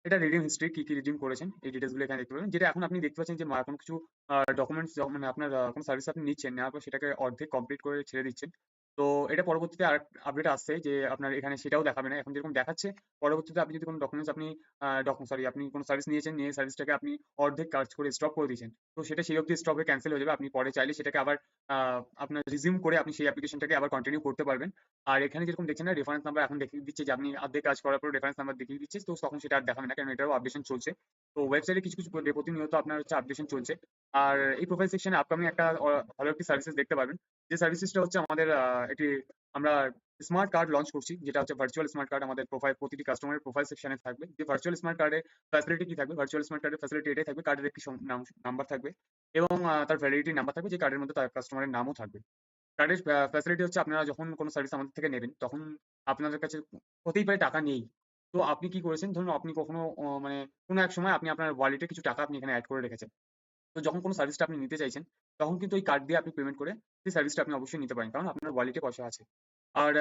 এটা রিডিম হিস্ট্রি, কি রিডিম করেছেন এই ডিটেইলস গুলো এখানে দেখতে পাবেন। যেটা এখন আপনি দেখতে পাচ্ছেন যে কোনো কিছু ডকুমেন্টস মানে আপনার কোনো সার্ভিস আপনি নিচ্ছেন, নেওয়ার পর সেটাকে অর্ধেক কমপ্লিট করে ছেড়ে দিচ্ছেন। তো এটা পরবর্তীতে আরেকটা আপডেট আসছে যে আপনার এখানে সেটাও দেখাবে না। এখন যেরকম দেখাচ্ছে, পরবর্তীতে আপনি যদি কোনো ডকুমেন্টস আপনি আপনি কোনো সার্ভিস নিয়েছেন, নিয়ে সার্ভিসটাকে আপনি অর্ধেক কাজ করে স্টপ করে দিয়েছেন। তো সেটা সেই অবধি স্টপ হয়ে ক্যানসেল হয়ে যাবে। আপনি পরে চাইলে সেটাকে আবার আপনার রিজিউম করে আপনি সেই অ্যাপ্লিকেশনটাকে আবার কন্টিনিউ করতে পারবেন। আর এখানে যেরকম দেখছেন না রেফারেন্স নাম্বার এখন দেখিয়ে দিচ্ছে যে আপনি অর্ধেক কাজ করার পর রেফারেন্স নাম্বার দেখিয়ে দিচ্ছে। তো তখন সেটা আর দেখাবে না, কারণ এটারও আপডেশন চলছে। তো ওয়েবসাইটে কিছু প্রতিনিয়ত আপনার হচ্ছে আপডেশন চলছে। আর এই প্রোফাইল সেকশনে আপকামিং একটা ভালো একটি সার্ভিসেস দেখতে পারবেন। যে সার্ভিসেসটা হচ্ছে আমাদের একটি আমরা স্মার্ট কার্ড লঞ্চ করছি, যেটা হচ্ছে ভার্চুয়াল স্মার্ট কার্ড। আমাদের প্রোফাইল প্রতিটি কাস্টমারের প্রোফাইল সেকশনে থাকবে। যে ভার্চুয়াল স্মার্ট কার্ডের ফ্যাসিলিটি কি থাকবে? ভার্চুয়াল স্মার্ট কার্ডের ফ্যাসিলিটি এটাই থাকবে, কার্ডের একটি নাম্বার থাকবে এবং তার ভ্যালিডিটি নাম্বার থাকবে, যে কার্ডের মধ্যে তার কাস্টমারের নামও থাকবে। কার্ডের ফ্যাসিলিটি হচ্ছে আপনারা যখন কোনো সার্ভিস আমাদের থেকে নেবেন, তখন আপনাদের কাছে হতেই পারে টাকা নেই। তো আপনি কি করেছেন? ধরুন আপনি কখনো মানে কোনো এক সময় আপনি আপনার ওয়ালেটে কিছু টাকা আপনি এখানে এড করে রেখেছেন। তো যখন কোনো সার্ভিসটা আপনি নিতে চাইছেন, তখন কিন্তু ওই কার্ড দিয়ে আপনি পেমেন্ট করে সেই সার্ভিসটা আপনি অবশ্যই নিতে পারেন। কারণ আপনার ওয়ালেটে পয়সা আছে। আর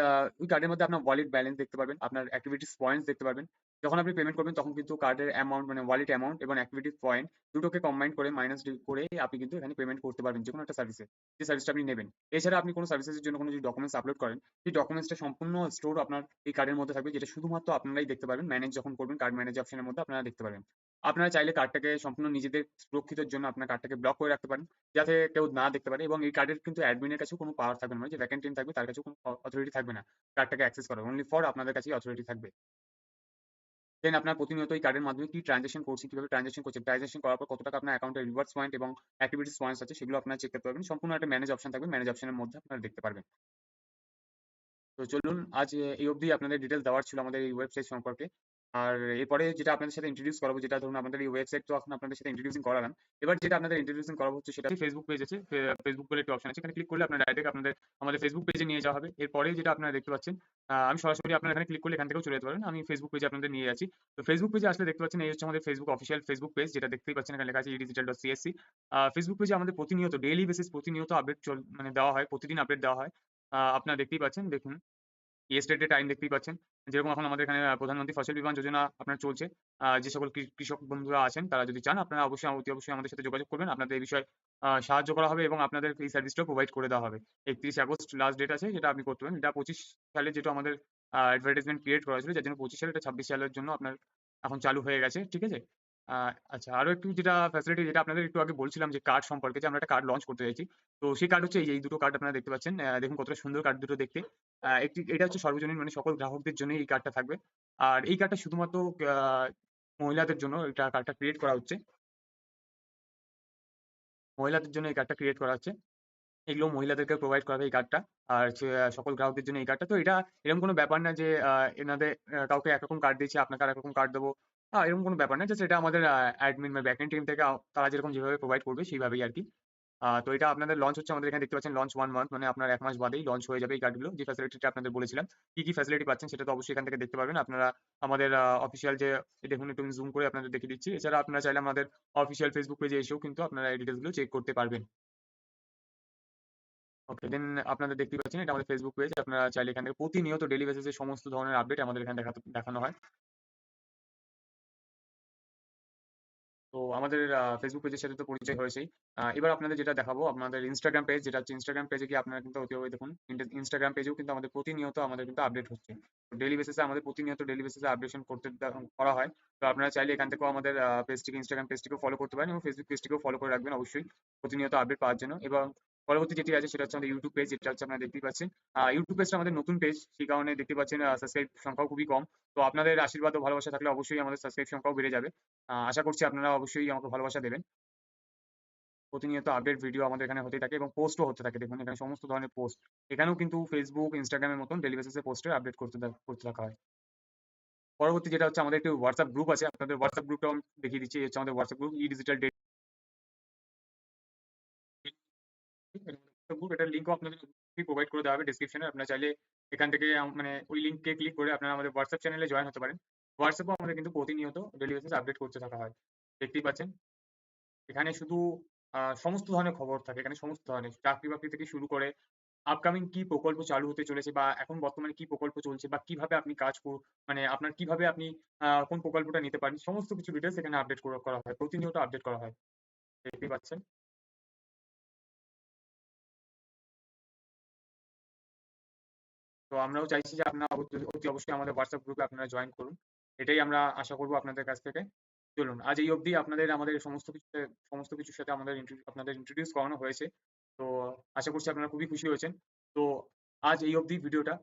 ওই কার্ডের মধ্যে আপনার ওয়ালেট ব্যালেন্স দেখতে পারবেন, আপনার অ্যাক্টিভিটিস পয়েন্টস দেখতে পারবেন। যখন আপনি পেমেন্ট করবেন তখন কিন্তু কার্ডের অ্যামাউন্ট মানে ওয়ালেট অ্যামাউন্ট এবং অ্যাক্টিভিটি পয়েন্ট দুটোকে কম্বাইন করে মাইনাস করে আপনি কিন্তু এখানে পেমেন্ট করতে পারবেন যে কোনো একটা সার্ভিসে, যে সার্ভিসটা আপনি নেবেন। এছাড়া আপনি কোনো সার্ভিসের জন্য কোনো যদি ডকুমেন্টস আপলোড করেন, সেই ডকুমেন্টসটা সম্পূর্ণ স্টোর আপনার এই কার্ডের মধ্যে থাকবে, যেটা শুধুমাত্র আপনারাই দেখতে পারবেন। ম্যানেজ যখন করবেন কার্ড ম্যানেজ অপশনের মধ্যে আপনারা দেখতে পারবেন। আপনারা চাইলে কার্ডটাকে সম্পূর্ণ নিজেদের সুরক্ষিতের জন্য আপনার কার্ডটাকে ব্লক করে রাখতে পারেন, যাতে কেউ না দেখতে পারে, এবং এই কার্ডের কিন্তু অ্যাডমিনের কাছেও কোনো পাওয়ার থাকবে না, মানে যে ভ্যাকেন্ট টিম থাকবে তার কাছেও কোনো অথরিটি থাকবে না কার্ডটাকে অ্যাক্সেস করার। অনলি ফর আপনাদের কাছেই অথরিটি থাকবে। দেন আপনার প্রতিনিয়ত এই কার্ডের মাধ্যমে কি ট্রানজাকশন করছেন, কিভাবে ট্রানজাকশন করছেন, ট্রানজাকশন করার পর কত টাকা আপনার অ্যাকাউন্টে রিওয়ার্ডস পয়েন্ট এবং অ্যাক্টিভিটিস পয়েন্টস আছে সেগুলো আপনারা চেক করতে পারবেন। সম্পূর্ণ একটা ম্যানেজ অপশন থাকবে, ম্যানেজ অপশনের মধ্যে আপনারা দেখতে পারবেন। তো চলুন, আজ এই অবধি আপনাদের ডিটেলস দেওয়ার ছিল আমাদের এই ওয়েবসাইট সম্পর্কে। আর এরপরে যেটা আপনাদের সাথে ইন্ট্রোডিউস করাবো, যেটা ধরুন আমাদের এই ওয়েবসাইট তো এখন আপনাদের সাথে ইন্ট্রোডিউসিং করালাম। এবার যেটা আপনাদের ইন্ট্রোডিউসিং করাবো হচ্ছে সেটা ফেসবুক পেজ আছে। ফেসবুক বলে একটা অপশন আছে। এখানে ক্লিক করলে আপনার ডাইরেক্ট আমাদের ফেসবুক পেজে নিয়ে যাওয়া হবে। এরপরে যেটা আপনারা দেখতে পাচ্ছেন, আমি সরাসরি আপনারা এখানে ক্লিক করলে এখান থেকেও চলে যেতে পারেন। আমি ফেসবুক পেজে আপনাদের নিয়ে যাচ্ছি। তো ফেসবুক পেজে আসলে দেখতে পাচ্ছেন এই হচ্ছে আমাদের ফেসবুক অফিসিয়াল ফেসবুক পেজ, যেটা দেখতেই পাচ্ছেন এখানে লেখা আছে edigital.csc। ফেসবুক পেজে আমাদের প্রতিনিয়ত ডেইলি বেসিস প্রতিনিয়ত আপডেট মানে দেওয়া হয়, প্রতিদিন আপডেট দেওয়া হয়। আপনারা দেখতেই পাচ্ছেন, দেখুন ইয়েস্টারডে টাইম দেখতেই পাচ্ছেন। যেরকম এখন আমাদের এখানে প্রধানমন্ত্রী ফসল বীমা যোজনা আপনার চলছে। যে সকল কৃষক বন্ধুরা আছেন তারা যদি চান আপনারা অতি অবশ্যই আমাদের সাথে যোগাযোগ করবেন। আপনাদের এই বিষয়ে সাহায্য করা হবে এবং আপনাদের এই সার্ভিসটাও প্রোভাইড করে দেওয়া হবে। ৩১ আগস্ট লাস্ট ডেট আছে, যেটা আপনি করতে পারেন। এটা ২৫ সালে যেটা আমাদের অ্যাডভার্টাইজমেন্ট ক্রিয়েট করা হয়েছিল, যার জন্য ২৫ সাল, এটা ২৬ সালের জন্য আপনার এখন চালু হয়ে গেছে। ঠিক আছে? আ আচ্ছা, আরো একটু যেটা ফ্যাসিলিটি, যেটা আপনাদের একটু আগে বলছিলাম যে কার্ড সম্পর্কে, যে আমরা একটা কার্ড লঞ্চ করতে চাইছি। তো সেই কার্ড হচ্ছে এই দুটো কার্ড আপনারা দেখতে পাচ্ছেন। দেখুন কতটা সুন্দর কার্ড দুটো দেখতে। এটা হচ্ছে সর্বজনীন, মানে সকল গ্রাহকদের জন্যই এই কার্ডটা থাকবে। আর এই কার্ডটা শুধুমাত্র আ মহিলাদের জন্য কার্ডটা ক্রিয়েট করা হচ্ছে। মহিলাদের জন্য এই কার্ডটা ক্রিয়েট করা হচ্ছে। এগুলো মহিলাদেরকে প্রোভাইড করা হবে এই কার্ডটা। আর হচ্ছে সকল গ্রাহকদের জন্য এই কার্ডটা। তো এটা এরকম কোনো ব্যাপার না যে এনাদের কাউকে একরকম কার্ড দিয়েছি, আপনাকে আরেকরকম কার্ড দেবো। এরকম কোনো ব্যাপার না। জাস্ট এটা আমাদের অ্যাডমিন বা ব্যাকএন্ড টিম থেকে তারা যেরকম যেভাবে প্রোভাইড করবে সেইভাবেই আরকি। তো এটা আপনাদের লঞ্চ হচ্ছে, আমাদের এখানে দেখতে পাচ্ছেন লঞ্চ 1 মান্থ, মানে আপনার ১ মাস বাদেই লঞ্চ হয়ে যাবে এই কার্ডগুলো। যে ফ্যাসিলিটিটা আপনাদের বলেছিলাম। কি ফ্যাসিলিটি পাচ্ছেন সেটা তো অবশ্যই এখান থেকে দেখতে পারবেন। আপনারা আমাদের অফিসিয়াল যে, এই দেখুন একটু আমি জুম করে আপনাদের দেখিয়ে দিচ্ছি। এছাড়া আপনারা চাইলে আমাদের অফিসিয়াল ফেসবুক পেজে এসেও কিন্তু আপনারা এই ডিটেইলস গুলো চেক করতে পারবেন। ওকে, দেন আপনারা দেখতেই পাচ্ছেন এটা আমাদের ফেসবুক পেজ। আপনারা চাইলে এখান থেকে প্রতিনিয়ত ডেইলি বেসিস এ সমস্ত ধরনের আপডেট আমাদের এখানে দেখানো হয়। তো আমাদের ফেসবুক পেজের সাথে তো পরিচয় হয়েছেই। এবার আপনাদের যেটা দেখাবো, আপনাদের ইনস্টাগ্রাম পেজ, যেটা হচ্ছে ইনস্টাগ্রাম পেজে গিয়ে আপনারা কিন্তু দেখুন ইনস্টাগ্রাম পেজেও কিন্তু আমাদের প্রতিনিয়ত আমাদের কিন্তু আপডেট হচ্ছে। তো ডেইলি বেসিসে আমাদের প্রতিনিয়ত ডেইলি বেসিসে আপডেশন করতে করা হয়। তো আপনারা চাইলে এখান থেকেও আমাদের পেজটিকে, ইনস্টাগ্রাম পেজটিকেও ফলো করতে পারেন এবং ফেসবুক পেজটিকেও ফলো করে রাখবেন অবশ্যই, প্রতিনিয়ত আপডেট পাওয়ার জন্য। এবং পরবর্তী যেটি আছে সেটা হচ্ছে আমাদের ইউটিউব পেজ, যেটা হচ্ছে আপনারা দেখতেই পাচ্ছেন। ইউটিউব পেজটা আমাদের নতুন পেজ, সেই কারণে দেখতে পাচ্ছেন সাবস্ক্রাইব সংখ্যাও খুবই কম। তো আপনাদের আশীর্বাদ ও ভালোবাসা থাকলে অবশ্যই আমাদের সাবস্ক্রাইব সংখ্যাও বেড়ে যাবে। আশা করছি আপনারা অবশ্যই আমাকে ভালোবাসা দেবেন। প্রতিনিয়ত আপডেট ভিডিও আমাদের এখানে হতেই থাকে এবং পোস্টও হতে থাকে। দেখুন এখানে সমস্ত ধরনের পোস্ট। এখানেও কিন্তু Facebook, Instagram এর মতন ডেইলি বেসিস এ পোস্টের আপডেট করতে থাকা হয়। পরবর্তী যেটা হচ্ছে, আমাদের একটি WhatsApp গ্রুপ আছে। আপনাদের WhatsApp গ্রুপটাও আমি দেখিয়ে দিচ্ছি। এই হচ্ছে আমাদের WhatsApp group, e-digital day group. এটার লিঙ্কও আপনাদের প্রোভাইড করে দেওয়া হবে ডেসক্রিপশনে। আপনারা চাইলে এখান থেকে মানে ওই লিঙ্কে ক্লিক করে আপনারা আমাদের WhatsApp চ্যানেলে জয়েন হতে পারেন। WhatsApp এও আমাদের কিন্তু প্রতিনিয়ত ডেইলি বেসিস আপডেট করতে থাকা হয়। দেখতেই পাচ্ছেন। এখানে শুধু সমস্ত ধরনের খবর থাকে। এখানে সমস্ত ধরনের চাকরি-বাকরি থেকে শুরু করে আপকামিং কি প্রকল্প চালু হতে চলেছে, বা এখন বর্তমানে কি প্রকল্প চলছে, বা কিভাবে আপনি মানে আপনার কিভাবে আপনি কোন প্রকল্পটা নিতে পারেন, সমস্ত কিছু ডিটেইলস এখানে আপডেট করা হয়। প্রতিনিয়ত আপডেট করা হয়। দেখতেই পাচ্ছেন। তো আমরাও চাইছি যে আপনারা অতি অবশ্যই আমাদের WhatsApp গ্রুপে আপনারা জয়েন করুন। এটাই আমরা আশা করব আপনাদের কাছ থেকে। চলুন, আজ এই অবধি আমাদের সমস্ত কিছুর সাথে আপনাদের ইন্ট্রোডিউস করানো হয়েছে। তো আশা করছি আপনারা খুবই খুশি হয়েছেন। তো আজ এই অবধি ভিডিওটা।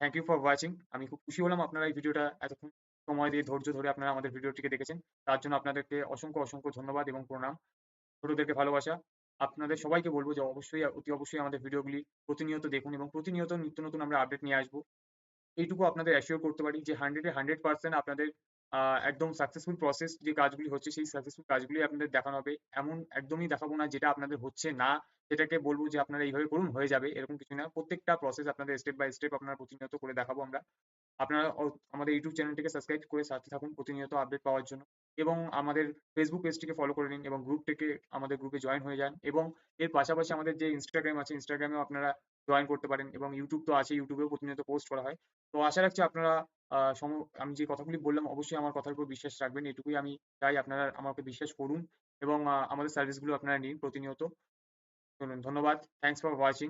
Thank you for watching. আমি খুব খুশি হলাম আপনারা এই ভিডিওটা এতক্ষণ সময় দিয়ে ধৈর্য ধরে আপনারা আমাদের ভিডিওটিকে দেখেছেন। তার জন্য আপনাদেরকে অসংখ্য ধন্যবাদ এবং প্রণাম। ছোটদেরকে ভালোবাসা। আপনাদের সবাইকে বলব যে অতি অবশ্যই আমাদের ভিডিওগুলি প্রতিনিয়ত দেখুন এবং প্রতিনিয়ত নিত্য নতুন আমরা আপডেট নিয়ে আসবো। এইটুকু আপনাদের অ্যাসিওর করতে পারি যে 100 এ 100% আপনাদের একদম সাকসেসফুল প্রসেস যে কাজগুলি হচ্ছে, সেই সাকসেসফুল কাজগুলি আপনাদের দেখানো হবে। এমন একদমই দেখাবো না যেটা আপনাদের হচ্ছে না, সেটাকে বলব যে আপনারা এইভাবে করুন হয়ে যাবে, এরকম কিছু না। প্রত্যেকটা প্রসেস আপনাদের স্টেপ বাই স্টেপ আপনারা প্রতিনিয়ত করে দেখাবো আমরা। আপনারা আমাদের ইউটিউব চ্যানেলটিকে সাবস্ক্রাইব করে সাথে থাকুন প্রতিনিয়ত আপডেট পাওয়ার জন্য, এবং আমাদের ফেসবুক পেজটিকে ফলো করে নিন এবং আমাদের গ্রুপে জয়েন হয়ে যান। এবং এর পাশাপাশি আমাদের যে ইনস্টাগ্রাম আছে, ইনস্টাগ্রামেও আপনারা জয়েন করতে পারেন, এবং ইউটিউব তো আছে, ইউটিউবেও প্রতিনিয়ত পোস্ট করা হয়। তো আশা রাখছি আপনারা আমি যে কথাগুলি বললাম অবশ্যই আমার কথার উপর বিশ্বাস রাখবেন। এটুকুই আমি চাই আপনারা আমাকে বিশ্বাস করুন এবং আমাদের সার্ভিসগুলো আপনারা নিন প্রতিনিয়ত। ধন্যবাদ। Thanks for watching.